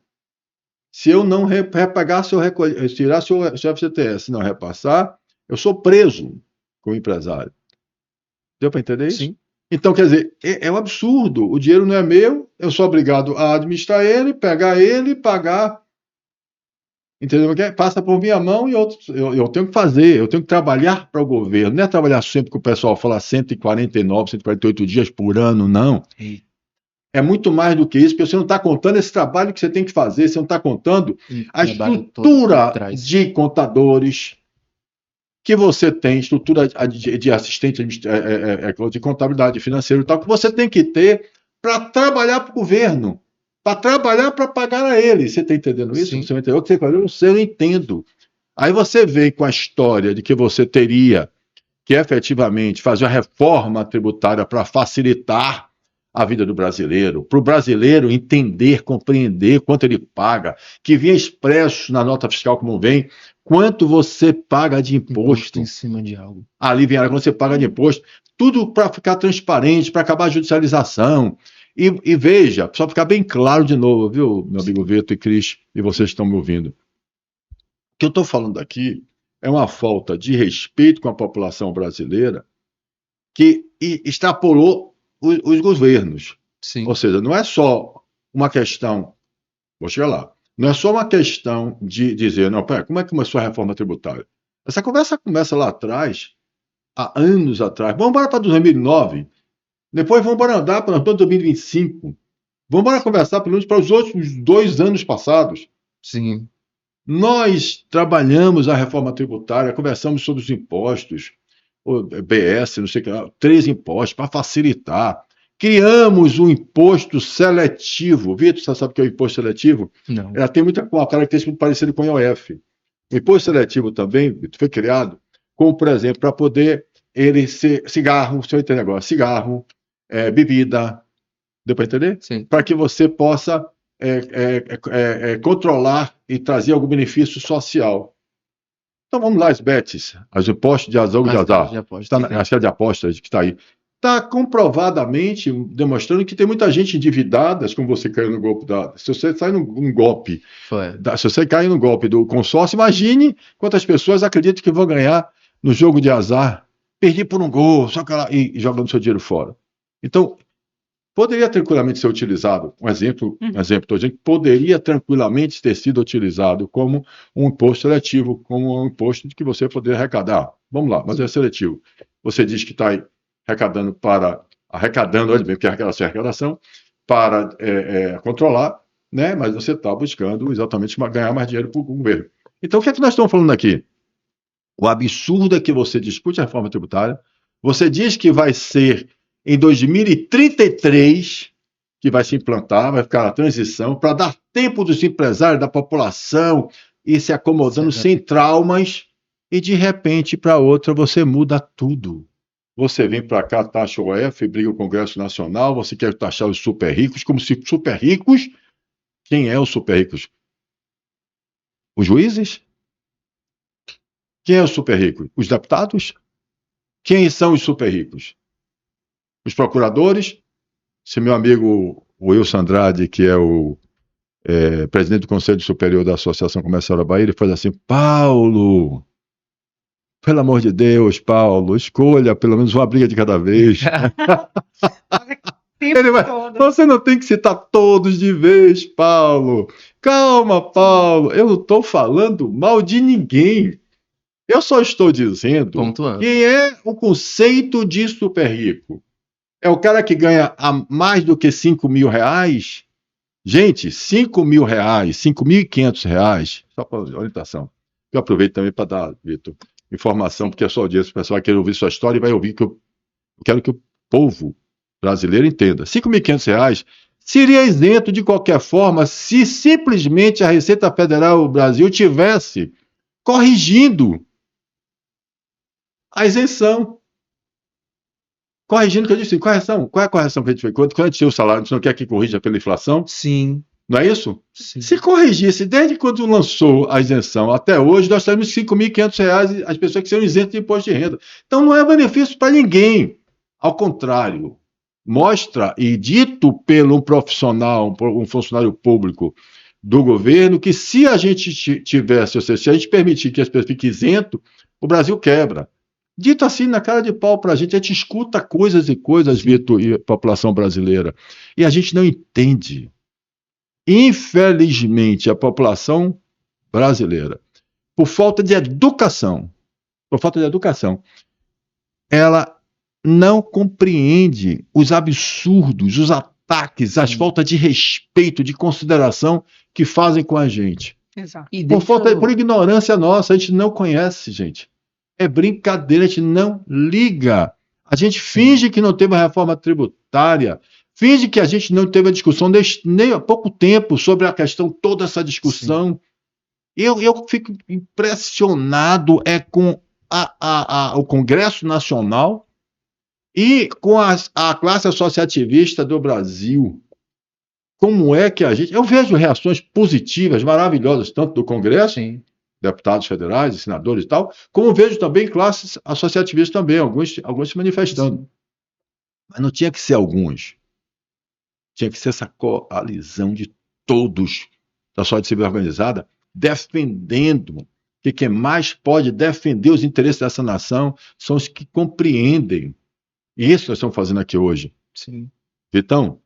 Se eu não repagar, se eu tirar seu FGTS e não repassar, eu sou preso como empresário. Deu para entender isso? Sim. Então, quer dizer, é um absurdo. O dinheiro não é meu, eu sou obrigado a administrar ele, pegar ele, pagar. Entendeu? Passa por minha mão e eu tenho que fazer, eu tenho que trabalhar para o governo. Não é trabalhar sempre que o pessoal fala 149, 148 dias por ano, não. E É muito mais do que isso, porque você não está contando esse trabalho que você tem que fazer, você não está contando a trabalho todo por estrutura trás. de contadores que você tem, estrutura de assistente de contabilidade financeira e tal, que você tem que ter para trabalhar para o governo, para trabalhar para pagar a ele. Você está entendendo isso? Sim. Você entendeu o que você falou? Eu entendo. Aí você vem com a história de que você teria que efetivamente fazer a reforma tributária para facilitar a vida do brasileiro, para o brasileiro entender, compreender quanto ele paga, que vinha expresso na nota fiscal como vem, quanto você paga de imposto. Em cima de algo. Ali vem quando você paga de imposto, tudo para ficar transparente, para acabar a judicialização. E veja, só ficar bem claro de novo, viu, meu amigo Vitor e Cris, e vocês que estão me ouvindo. O que eu estou falando aqui é uma falta de respeito com a população brasileira que extrapolou os governos. Sim. Ou seja, não é só uma questão, vou chegar lá, não é só uma questão de dizer, não, pera, como é que começou a reforma tributária? Essa conversa começa lá atrás, há anos atrás. Vamos embora para 2009, depois vamos embora andar para 2025. Vamos embora conversar pelo menos para os outros 2 anos passados. Sim. Nós trabalhamos a reforma tributária, conversamos sobre os impostos, o BS, não sei o que, 3 impostos para facilitar. Criamos um imposto seletivo. Vitor, você sabe o que é o imposto seletivo? Não. Ela tem uma característica muito parecida com o IOF. O imposto seletivo também, Vitor, foi criado como, por exemplo, para poder ele ser cigarro, se eu entender agora, cigarro, bebida, deu para entender? Sim. Para que você possa controlar e trazer algum benefício social. Então vamos lá, as bets, os impostos de azar, de azar. Acho que é de apostas que está aí. Está comprovadamente demonstrando que tem muita gente endividada, como você caiu no golpe da. Se você sai num golpe, se você cair no golpe do consórcio, imagine quantas pessoas acreditam que vão ganhar no jogo de azar, perdi por um gol, só que e jogando seu dinheiro fora. Então, poderia tranquilamente ser utilizado, um exemplo, estou dizendo que poderia tranquilamente ter sido utilizado como um imposto seletivo, como um imposto de que você poderia arrecadar. Vamos lá, mas é seletivo. Você diz que está arrecadando, olha bem, porque arrecadação, para controlar, né? Mas você está buscando exatamente ganhar mais dinheiro para o governo. Então, o que é que nós estamos falando aqui? O absurdo é que você discute a reforma tributária, você diz que vai ser em 2033 que vai se implantar, vai ficar a transição, para dar tempo dos empresários, da população, ir se acomodando sem traumas, e de repente, para outra, você muda tudo. Você vem para cá, taxa o OF, briga o Congresso Nacional, você quer taxar os super ricos, como se super ricos... Quem é os super ricos? Os juízes? Quem é o super rico? Os deputados? Quem são os super ricos? Os procuradores? Se meu amigo Wilson Andrade, que é o presidente do Conselho Superior da Associação Comercial da Bahia, ele faz assim: Paulo, pelo amor de Deus, Paulo, escolha pelo menos uma briga de cada vez. Você não tem que citar todos de vez, Paulo. Calma, Paulo. Eu não estou falando mal de ninguém. Eu só estou dizendo quem é o conceito de super rico. É o cara que ganha mais do que R$5.000? Gente, R$5.000, R$5.500, só para orientação. Eu aproveito também para dar, Vitor, informação, porque a sua audiência, o pessoal vai querer ouvir sua história e vai ouvir que eu quero que o povo brasileiro entenda. R$5.500 seria isento de qualquer forma se simplesmente a Receita Federal do Brasil tivesse corrigindo a isenção. Corrigindo, que eu disse, correção. Qual é a correção que a gente fez? Quando a gente tem o salário, a gente não quer que corrija pela inflação? Sim. Não é isso? Sim. Se corrigisse, desde quando lançou a isenção até hoje, nós temos R$5.500 as pessoas que serão isentas de imposto de renda. Então não é benefício para ninguém. Ao contrário, mostra e dito pelo um profissional, um funcionário público do governo, que se a gente tivesse, ou seja, se a gente permitir que as pessoas fiquem isentas, o Brasil quebra. Dito assim, na cara de pau para a gente escuta coisas e coisas, Vitor, e a população brasileira, e a gente não entende. Infelizmente, a população brasileira, por falta de educação, ela não compreende os absurdos, os ataques, as faltas de respeito, de consideração que fazem com a gente. Exato. Por ignorância nossa, a gente não conhece, gente. É brincadeira, a gente não liga. A gente finge que não teve uma reforma tributária, finge que a gente não teve a discussão nem há pouco tempo sobre a questão, toda essa discussão. Eu fico impressionado com o Congresso Nacional e com a classe associativista do Brasil. Como é que a gente... Eu vejo reações positivas, maravilhosas, tanto do Congresso, deputados federais, senadores e tal, como vejo também classes associativistas também, alguns se manifestando. Mas não tinha que ser alguns. Tinha que ser essa coalizão de todos da sociedade civil organizada, defendendo que quem mais pode defender os interesses dessa nação são os que compreendem. E isso nós estamos fazendo aqui hoje. Sim. Então,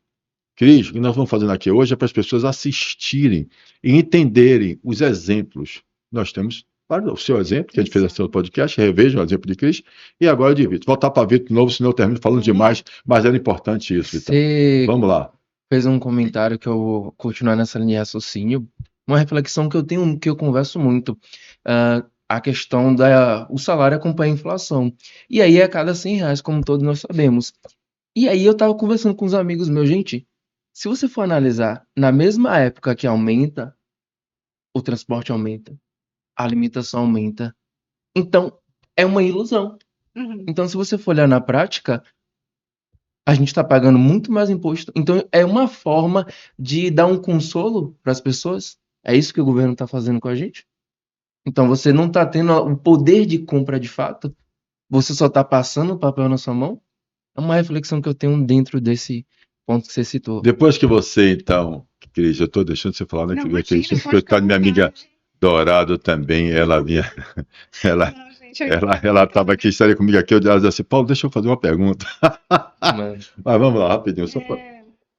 Cris, o que nós estamos fazendo aqui hoje é para as pessoas assistirem e entenderem os exemplos. Nós temos o seu exemplo, que a gente fez assim no podcast, revejam o exemplo de Cris, e agora de Vitor. Voltar para Vitor de novo, senão eu termino falando demais, mas era importante isso, Vitor. Vamos lá. Fez um comentário que eu vou continuar nessa linha de raciocínio, uma reflexão que eu tenho, que eu converso muito, a questão o salário acompanha a inflação, e aí é a cada R$100, como todos nós sabemos. E aí eu estava conversando com os amigos meus, gente, se você for analisar, na mesma época que aumenta, o transporte aumenta, a alimentação aumenta, então é uma ilusão. Então, se você for olhar na prática, a gente está pagando muito mais imposto. Então, é uma forma de dar um consolo para as pessoas. É isso que o governo está fazendo com a gente. Então, você não está tendo o poder de compra de fato. Você só está passando o papel na sua mão. É uma reflexão que eu tenho dentro desse ponto que você citou. Depois que você, então, Cris, eu estou deixando você falar, né? Porque tá minha amiga Dourado também, ela vinha... Ela estava aqui, estaria comigo aqui, eu dizia assim, Paulo, deixa eu fazer uma pergunta. Mas vamos lá, rapidinho, só para...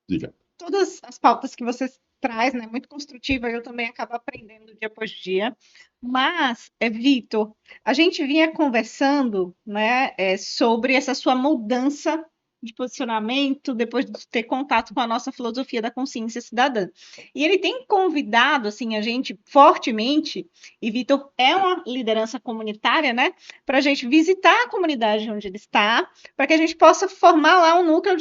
Diga. Todas as pautas que você traz, né, muito construtiva, eu também acabo aprendendo dia após dia. Mas, Vitor, a gente vinha conversando, né, sobre essa sua mudança de posicionamento depois de ter contato com a nossa filosofia da consciência cidadã. E ele tem convidado assim a gente fortemente, e Vitor é uma liderança comunitária, né, para a gente visitar a comunidade onde ele está, para que a gente possa formar lá um núcleo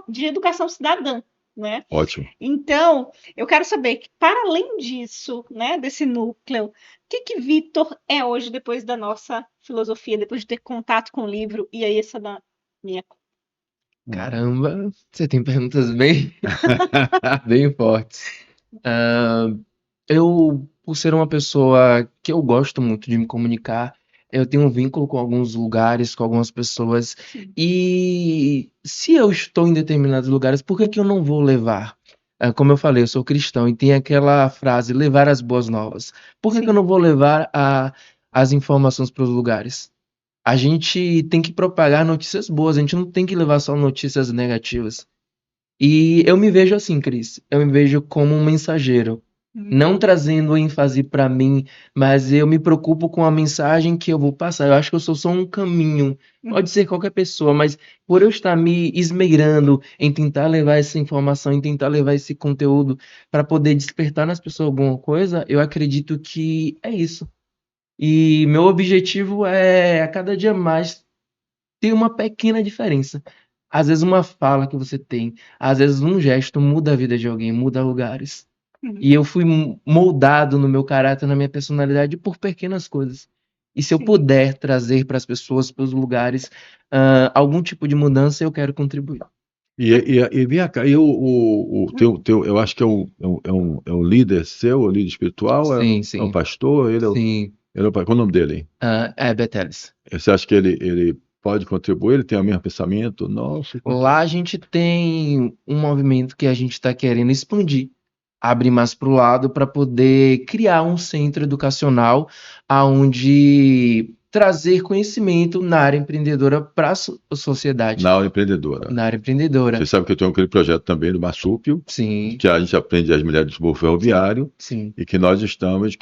de educação cidadã. Né? Ótimo. Então, eu quero saber que, para além disso, né, desse núcleo, o que Vitor é hoje, depois da nossa filosofia, depois de ter contato com o livro, e aí essa da minha. Caramba, você tem perguntas bem, bem fortes. Eu, por ser uma pessoa que eu gosto muito de me comunicar, eu tenho um vínculo com alguns lugares, com algumas pessoas, e se eu estou em determinados lugares, por que eu não vou levar? Como eu falei, eu sou cristão e tem aquela frase, levar as boas novas. Por que eu não vou levar as informações para os lugares? A gente tem que propagar notícias boas, a gente não tem que levar só notícias negativas. E eu me vejo assim, Cris, eu me vejo como um mensageiro. Não trazendo ênfase para mim, mas eu me preocupo com a mensagem que eu vou passar. Eu acho que eu sou só um caminho. Pode ser qualquer pessoa, mas por eu estar me esmerando em tentar levar essa informação, em tentar levar esse conteúdo para poder despertar nas pessoas alguma coisa, eu acredito que é isso. E meu objetivo é, a cada dia mais, ter uma pequena diferença. Às vezes uma fala que você tem, às vezes um gesto muda a vida de alguém, muda lugares. E eu fui moldado no meu caráter, na minha personalidade por pequenas coisas. E se eu puder trazer para as pessoas, para os lugares, algum tipo de mudança, eu quero contribuir. E vem cá, eu acho que é um líder seu, líder espiritual? Sim, é um pastor? Sim. Qual é o nome dele? É Beteles. Você acha que ele pode contribuir? Ele tem o mesmo pensamento? Nossa, Lá a gente tem um movimento que a gente está querendo expandir, abrir mais para o lado para poder criar um centro educacional aonde trazer conhecimento na área empreendedora para a sociedade, na aula empreendedora. na área empreendedora. Você sabe que eu tenho aquele projeto também do Marsúpio, Sim, que a gente aprende as mulheres do subúrbio ferroviário sim, e que nós estamos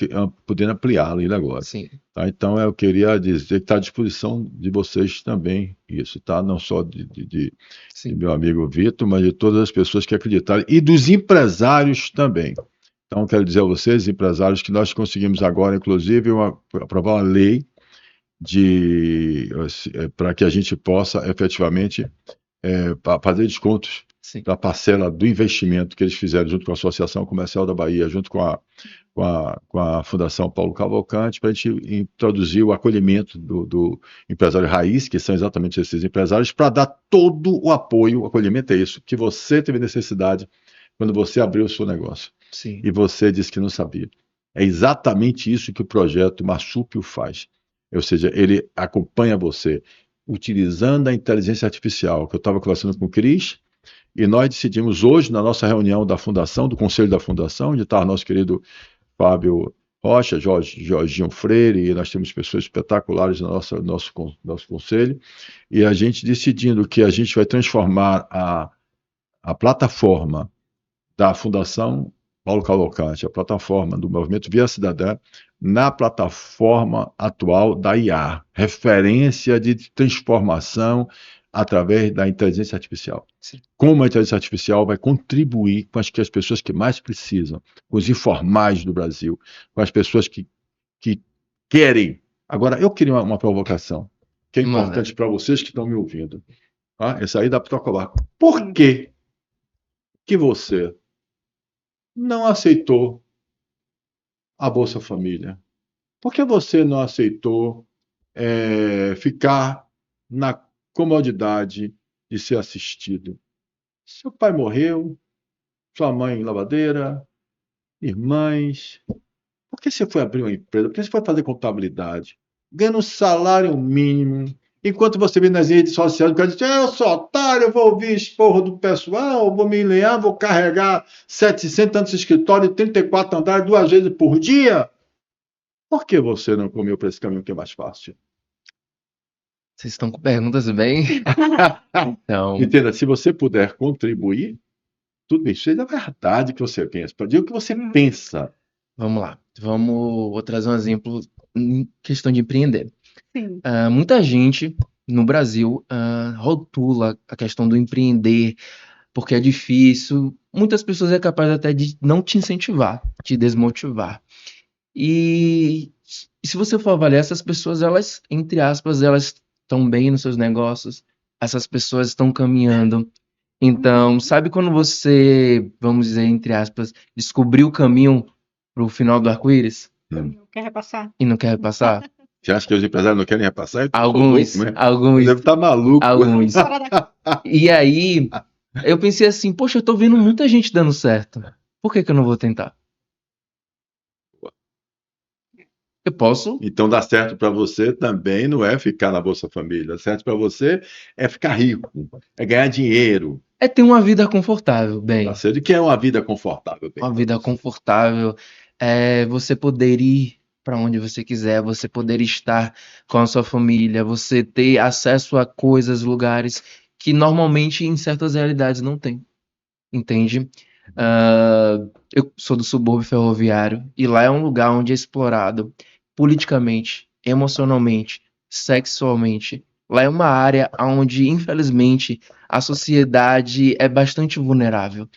podendo ampliá-lo ainda agora. sim, Tá? Então, eu queria dizer que está à disposição de vocês também isso, tá? Não só de sim. meu amigo Vitor, mas de todas as pessoas que acreditaram e dos empresários também. Então, quero dizer a vocês, empresários, que nós conseguimos agora, inclusive, aprovar uma lei para que a gente possa efetivamente fazer descontos Sim. da parcela do investimento que eles fizeram junto com a Associação Comercial da Bahia, junto com a Fundação Paulo Cavalcante, para a gente introduzir o acolhimento do empresário raiz, que são exatamente esses empresários, para dar todo o apoio. O acolhimento é isso, que você teve necessidade quando você abriu o seu negócio. Sim. E você disse que não sabia. É exatamente isso que o projeto Marsúpio faz. Ou seja, ele acompanha você utilizando a inteligência artificial, que eu estava conversando com o Cris, e nós decidimos hoje, na nossa reunião da Fundação, do Conselho da Fundação, onde está o nosso querido Fábio Rocha, Jorginho Freire, e nós temos pessoas espetaculares no nosso conselho, e a gente decidindo que a gente vai transformar a plataforma da Fundação Paulo Cavalcante, a plataforma do Movimento Via Cidadã, na plataforma atual da IA, referência de transformação através da inteligência artificial. Sim. Como a inteligência artificial vai contribuir com as pessoas que mais precisam, com os informais do Brasil, com as pessoas que querem. Agora, eu queria uma provocação, que é importante para vocês que estão me ouvindo. Tá? Essa aí dá para tocar. Por que você não aceitou a Bolsa Família? Por que você não aceitou ficar na comodidade de ser assistido? Seu pai morreu, sua mãe lavadeira, irmãs. Por que você foi abrir uma empresa? Por que você foi fazer contabilidade? Ganhando um salário mínimo. Enquanto você vê nas redes sociais, o cara diz, eu sou otário, eu vou ouvir esporro do pessoal, vou me enlear, vou carregar 700 tantos escritórios, 34 andares, 2 vezes por dia. Por que você não comeu para esse caminho que é mais fácil? Vocês estão com perguntas bem? Então, Entenda, se você puder contribuir, tudo bem, seja a verdade que você pensa, diga o que você pensa. vamos lá. Vou trazer um exemplo em questão de empreender. Sim. Muita gente no Brasil rotula a questão do empreender porque é difícil. Muitas pessoas é capaz até de não te incentivar, te desmotivar. E se você for avaliar, essas pessoas, elas, entre aspas, elas estão bem nos seus negócios, essas pessoas estão caminhando. Então, sabe quando você, vamos dizer, entre aspas, descobriu o caminho para o final do arco-íris Não quer repassar. e não quer passar? Você acha que os empresários não querem repassar? Eu tô Alguns, louco, né? alguns, Deve estar maluco. alguns. Fora da- E aí, eu pensei assim, poxa, eu tô vendo muita gente dando certo. Por que eu não vou tentar? Eu posso? Então, dar certo para você também não é ficar na Bolsa Família. Dar certo para você é ficar rico, é ganhar dinheiro. É ter uma vida confortável, bem. Tá certo? E que é uma vida confortável. Bem. Uma vida confortável, você poder ir para onde você quiser, você poder estar com a sua família, você ter acesso a coisas, lugares que normalmente em certas realidades não tem, entende? Eu sou do subúrbio ferroviário e lá é um lugar onde é explorado politicamente, emocionalmente, sexualmente. Lá é uma área onde, infelizmente, a sociedade é bastante vulnerável.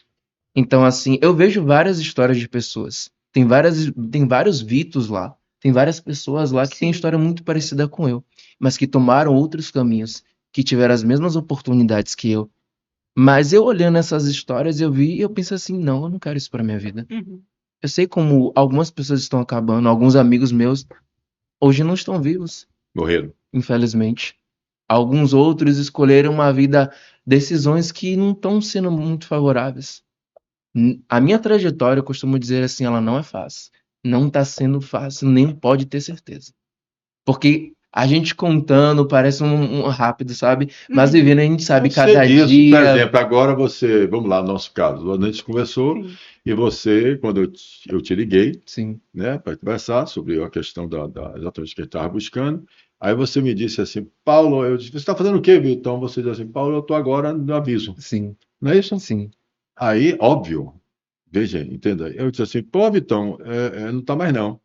Então, assim, eu vejo várias histórias de pessoas. Tem vários Vitos lá. Tem várias pessoas lá que têm Sim. história muito parecida com eu, mas que tomaram outros caminhos, que tiveram as mesmas oportunidades que eu. Mas eu olhando essas histórias, eu vi e eu pensei assim, não, eu não quero isso pra minha vida. Uhum. Eu sei como algumas pessoas estão acabando, alguns amigos meus hoje não estão vivos, Morreram. infelizmente. Alguns outros escolheram uma vida, decisões que não estão sendo muito favoráveis. A minha trajetória, eu costumo dizer assim, ela não é fácil. Não está sendo fácil, nem pode ter certeza. Porque A gente contando parece um rápido, sabe? Mas vivendo a gente sabe Eu sei cada disso. Por dia. exemplo, agora você, vamos lá, no nosso caso, a gente conversou Sim. e você, quando eu te liguei, Sim, né, para conversar sobre a questão exatamente o que a gente estava buscando, aí você me disse assim, Paulo, eu disse, você está fazendo o quê, Vitor? Então você disse assim, Paulo, eu estou agora no aviso. sim, Não é isso? sim, Aí, óbvio, veja, entenda, eu disse assim, pô, Vitão, não está mais não,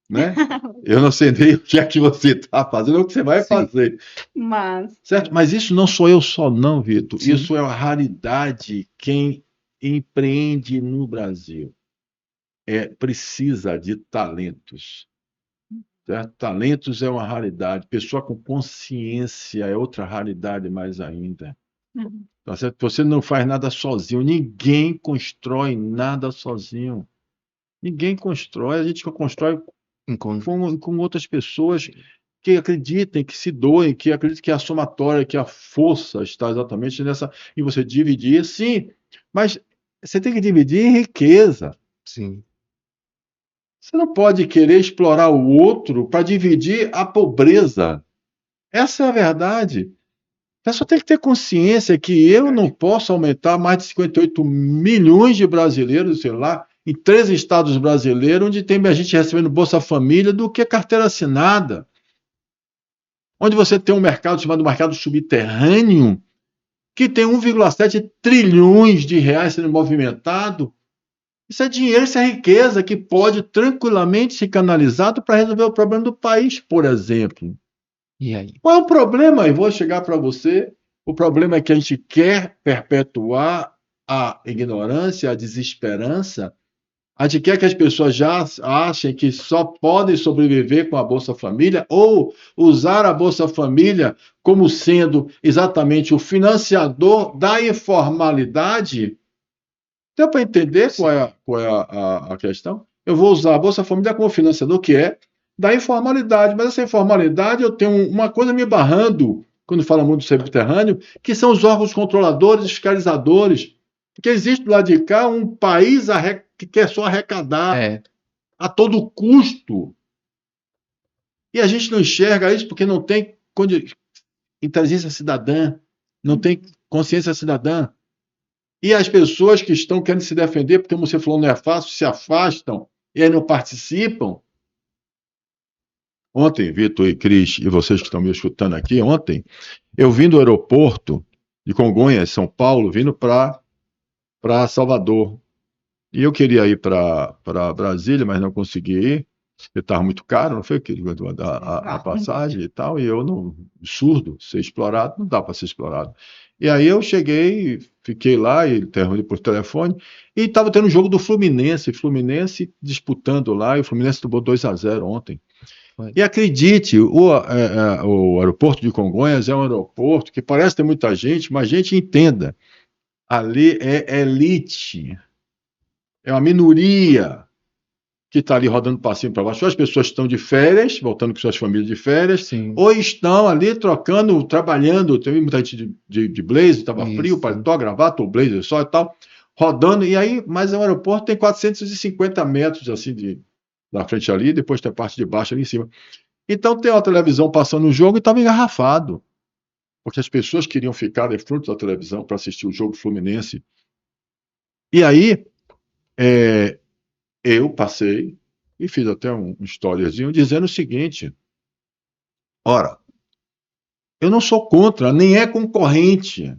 né? Eu não sei nem o que é que você está fazendo, é o que você vai sim, fazer. Mas, Certo? Mas isso não sou eu só, não, Vitor. sim. Isso é uma raridade. Quem empreende no Brasil precisa de talentos. Certo? Talentos é uma raridade. Pessoa com consciência é outra raridade mais ainda. Tá certo? Você não faz nada sozinho. Ninguém constrói nada sozinho. Ninguém constrói. A gente constrói Encontro. com outras pessoas que acreditem, que se doem, que acreditem que a somatória, que a força está exatamente nessa. E você dividir, sim, mas você tem que dividir em riqueza. Sim, Você não pode querer explorar o outro para dividir a pobreza. Essa é a verdade. A pessoa tem que ter consciência que eu não posso aumentar mais de 58 milhões de brasileiros, sei lá, em 13 estados brasileiros, onde tem a gente recebendo Bolsa Família, do que carteira assinada. Onde você tem um mercado chamado mercado subterrâneo, que tem 1,7 trilhões de reais sendo movimentado. Isso é dinheiro, isso é riqueza que pode tranquilamente ser canalizado para resolver o problema do país, por exemplo. e aí? Qual é o problema? Eu vou chegar para você. O problema é que a gente quer perpetuar a ignorância, a desesperança. A gente quer que as pessoas já achem que só podem sobreviver com a Bolsa Família ou usar a Bolsa Família como sendo exatamente o financiador da informalidade. Deu para entender qual é a questão? Eu vou usar a Bolsa Família como financiador, que é da informalidade, mas essa informalidade eu tenho uma coisa me barrando, quando fala muito do subterrâneo, que são os órgãos controladores, fiscalizadores, porque existe do lado de cá um país que quer só arrecadar É, a todo custo. E a gente não enxerga isso porque não tem inteligência cidadã, não tem consciência cidadã. E as pessoas que estão querendo se defender, porque como você falou, não é fácil, se afastam e aí não participam. Ontem, Vitor e Cris, e vocês que estão me escutando aqui, ontem, eu vim do aeroporto de Congonhas, São Paulo, vindo para Salvador. E eu queria ir para Brasília, mas não consegui ir, porque estava muito caro, não foi a passagem e tal, e eu não, surdo, ser explorado, não dá para ser explorado. E aí eu cheguei, fiquei lá, e interrompi por telefone, e estava tendo um jogo do Fluminense disputando lá, e o Fluminense tomou 2-0 ontem. foi. E acredite, o aeroporto de Congonhas é um aeroporto que parece ter muita gente, mas gente entenda, ali é elite, é uma minoria que está ali rodando para cima e para baixo. Ou as pessoas estão de férias, voltando com suas famílias de férias, Sim. ou estão ali trocando, trabalhando. Teve muita gente de blazer, estava frio, Isso. paletó, gravata, ou blazer só e tal, rodando. E aí, mas o aeroporto tem 450 metros assim da frente ali, depois tem a parte de baixo ali em cima. Então tem uma televisão passando o jogo e estava engarrafado, porque as pessoas queriam ficar de frente da televisão para assistir o jogo Fluminense. E aí, eu passei e fiz até um storyzinho dizendo o seguinte: ora, eu não sou contra, nem é concorrente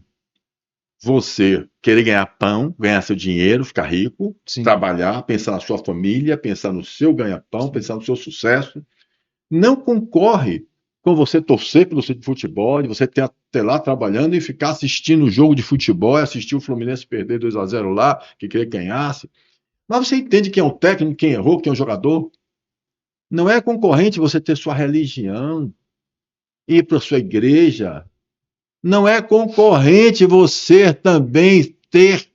você querer ganhar pão, ganhar seu dinheiro, ficar rico, Sim. trabalhar, pensar na sua família, pensar no seu ganha-pão, pensar no seu sucesso. Não concorre com você torcer pelo seu futebol, de você ter lá trabalhando e ficar assistindo o jogo de futebol, assistir o Fluminense perder 2-0 lá, que queria que ganhasse. Mas você entende quem é o técnico, quem errou, quem é o jogador? Não é concorrente você ter sua religião, ir para sua igreja. Não é concorrente você também ter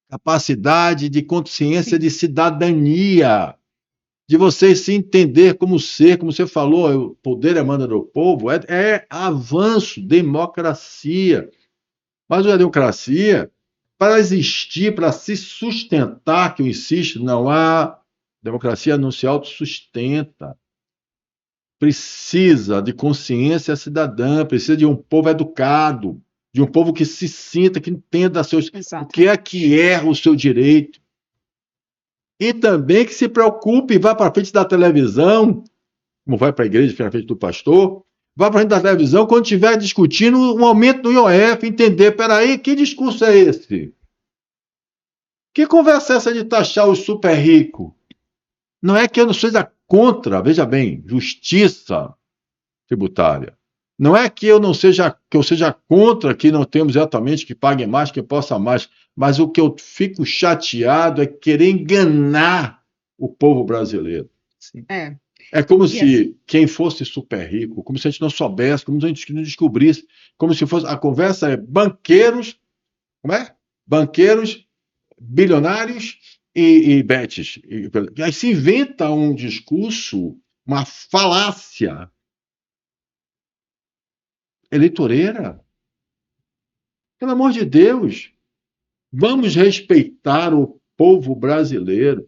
capacidade de consciência de cidadania, de você se entender como ser, como você falou, o poder emana do povo, é avanço, democracia. Mas a democracia, para existir, para se sustentar, que eu insisto, não há democracia, não se autossustenta. precisa de consciência cidadã, precisa de um povo educado, de um povo que se sinta, que entenda o que é o seu direito. E também que se preocupe e vá para frente da televisão, como vai para a igreja, para frente do pastor, vá para frente da televisão quando estiver discutindo um aumento do IOF, entender, peraí, que discurso é esse? Que conversa é essa de taxar os super ricos? Não é que eu não seja contra, veja bem, justiça tributária. Não é que eu seja contra que não temos exatamente que pague mais, que possa mais, mas o que eu fico chateado é querer enganar o povo brasileiro. Sim. É como se quem fosse super rico, como se a gente não soubesse, como se a gente não descobrisse, como se fosse a conversa é banqueiros, como é? Banqueiros, bilionários e betes. Aí se inventa um discurso, uma falácia eleitoreira. Pelo amor de Deus, vamos respeitar o povo brasileiro.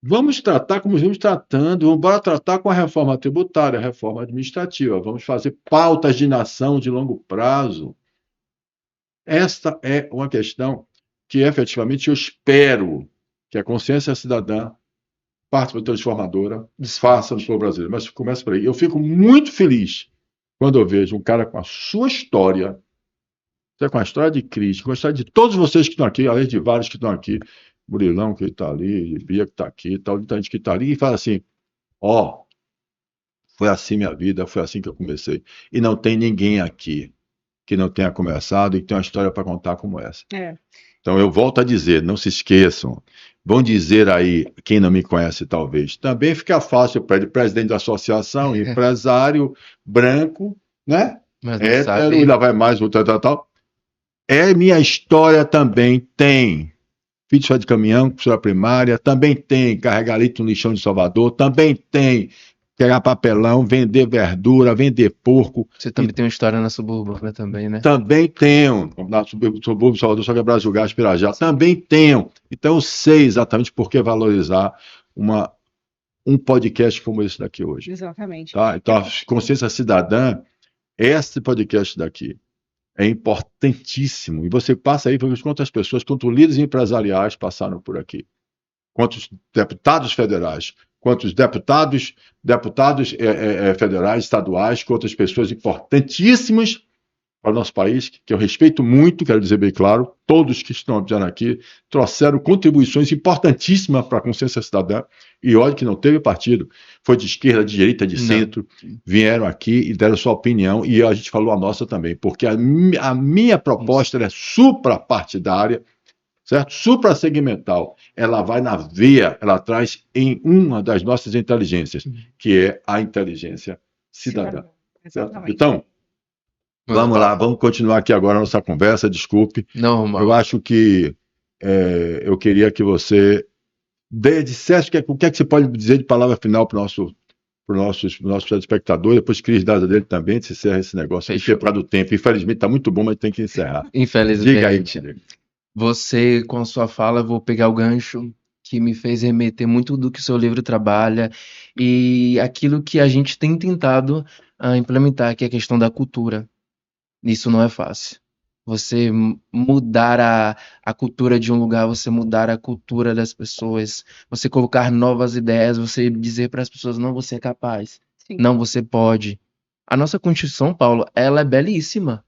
Vamos tratar como estamos tratando, vamos tratar com a reforma tributária, a reforma administrativa, vamos fazer pautas de nação de longo prazo. Esta é uma questão que, efetivamente, eu espero que a consciência cidadã, parte transformadora, faça no povo brasileiro. Mas começa por aí. Eu fico muito feliz quando eu vejo um cara com a sua história, com a história de Cristo, com a história de todos vocês que estão aqui, além de vários que estão aqui, Murilão que está ali, Bia que está aqui, tal, muita gente que está ali, e fala assim, foi assim minha vida, foi assim que eu comecei. E não tem ninguém aqui que não tenha começado e que tenha uma história para contar como essa. Então eu volto a dizer, não se esqueçam, vão dizer aí, quem não me conhece talvez, também fica fácil para ele, presidente da associação, empresário, branco, né? Hétero, ainda vai mais, tal. Minha história também tem filho de caminhão, professora primária, também tem carregar lixo no lixão de Salvador, também tem pegar papelão, vender verdura, vender porco. Você também tem uma história na suburbana também, né? Também tenho, na subúrbio de Salvador, só que é Brasil Gás, Pirajá, também tenho. Então eu sei exatamente por que valorizar um podcast como esse daqui hoje. Exatamente. Tá? Então a consciência cidadã, esse podcast daqui, é importantíssimo. E você passa aí, quantas pessoas, quantos líderes empresariais passaram por aqui, quantos deputados federais, quantos deputados federais, estaduais, quantas pessoas importantíssimas para o nosso país, que eu respeito muito, quero dizer bem claro, todos que estão aqui trouxeram contribuições importantíssimas para a consciência cidadã, e olha que não teve partido, foi de esquerda, de direita, de centro, vieram aqui e deram sua opinião, e a gente falou a nossa também, porque a minha proposta é suprapartidária, certo? Suprassegmental, ela vai na veia, ela traz em uma das nossas inteligências, que é a inteligência cidadã. Então, vamos lá, vamos continuar aqui agora a nossa conversa, desculpe. Normal. Eu acho que eu queria que você dissesse o que é que você pode dizer de palavra final para o nosso espectador, depois Cris dá dele também, se encerra esse negócio aqui, por causa do tempo. Infelizmente está muito bom, mas tem que encerrar. Infelizmente. Diga aí, Diego. Você, com a sua fala, eu vou pegar o gancho que me fez remeter muito do que o seu livro trabalha e aquilo que a gente tem tentado implementar, que é a questão da cultura. Isso não é fácil. Você mudar a cultura de um lugar, você mudar a cultura das pessoas, você colocar novas ideias, você dizer para as pessoas, não, você é capaz, não, você pode. A nossa Constituição, Paulo, ela é belíssima,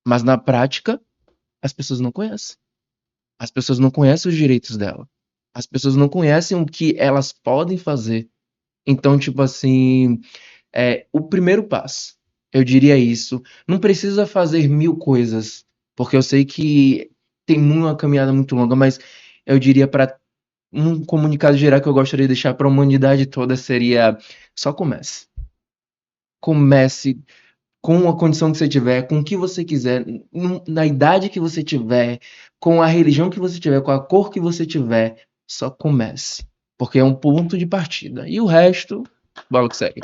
mas na prática, as pessoas não conhecem. As pessoas não conhecem os direitos dela. As pessoas não conhecem o que elas podem fazer. Então, tipo assim, o primeiro passo, eu diria isso. Não precisa fazer 1000 coisas, porque eu sei que tem uma caminhada muito longa, mas eu diria para um comunicado geral que eu gostaria de deixar para a humanidade toda seria: só comece. Comece com a condição que você tiver, com o que você quiser, na idade que você tiver, com a religião que você tiver, com a cor que você tiver, só comece. Porque é um ponto de partida. E o resto, bola que segue.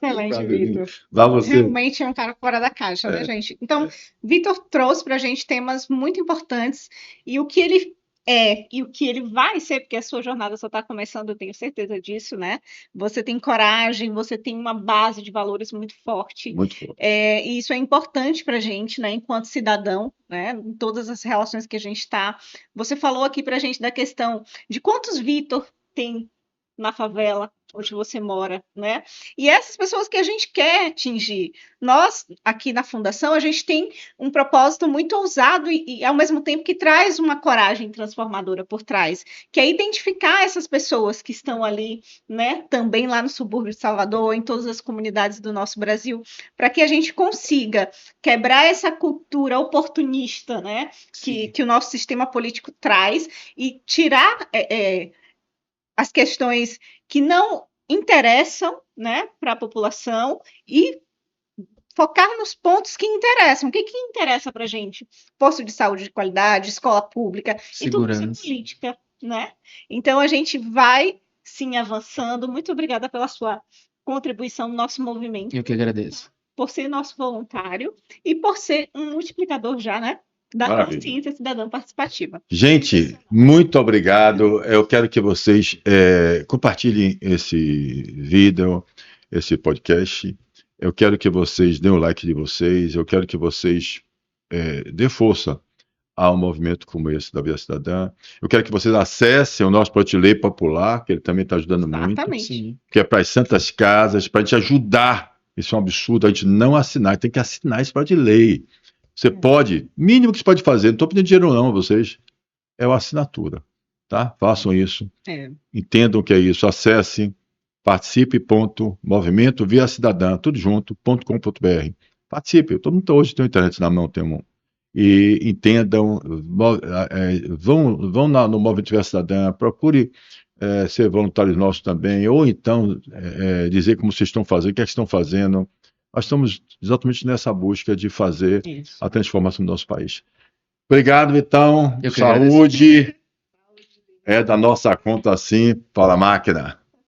Excelente, Vitor. Você. Realmente é um cara fora da caixa, né, gente? Então, Vitor trouxe para a gente temas muito importantes e o que ele é e o que ele vai ser, porque a sua jornada só está começando, eu tenho certeza disso, né? Você tem coragem, você tem uma base de valores muito forte. Muito bom. E isso é importante para a gente, né, enquanto cidadão, né, em todas as relações que a gente está. Você falou aqui para a gente da questão de quantos Vitor tem na favela onde você mora, né? E essas pessoas que a gente quer atingir. Nós, aqui na Fundação, a gente tem um propósito muito ousado e ao mesmo tempo que traz uma coragem transformadora por trás, que é identificar essas pessoas que estão ali, né, também lá no subúrbio de Salvador, em todas as comunidades do nosso Brasil, para que a gente consiga quebrar essa cultura oportunista, né, que o nosso sistema político traz e tirar as questões que não interessam, né, para a população e focar nos pontos que interessam. O que interessa para a gente? Posto de saúde de qualidade, escola pública, e tudo isso é política, né? Então a gente vai sim avançando. Muito obrigada pela sua contribuição no nosso movimento. Eu que agradeço. Por ser nosso voluntário e por ser um multiplicador já, né? Da Maravilha. consciência cidadã participativa. Gente, muito obrigado. Eu quero que vocês compartilhem esse vídeo, esse podcast. Eu quero que vocês deem o like de vocês. Eu quero que vocês dêem força a um movimento como esse da Via Cidadã. Eu quero que vocês acessem o nosso Prateleira Popular, que ele também está ajudando muito. Exatamente. Que é para as santas casas, para a gente ajudar. Isso é um absurdo, a gente não assinar, tem que assinar esse Prateleira. Você pode, mínimo que você pode fazer, não estou pedindo dinheiro não a vocês, é a assinatura, tá? Façam isso, entendam o que é isso, acessem participe.movimentoviacidadã, tudo junto.com.br. Participe, todo mundo hoje tem internet na mão, e entendam, vão no Movimento Via Cidadã, procure ser voluntários nossos também, ou então dizer como vocês estão fazendo, o que é que estão fazendo. Nós estamos exatamente nessa busca de fazer a transformação do nosso país. Obrigado, então. Saúde é da nossa conta, sim. Fala, máquina.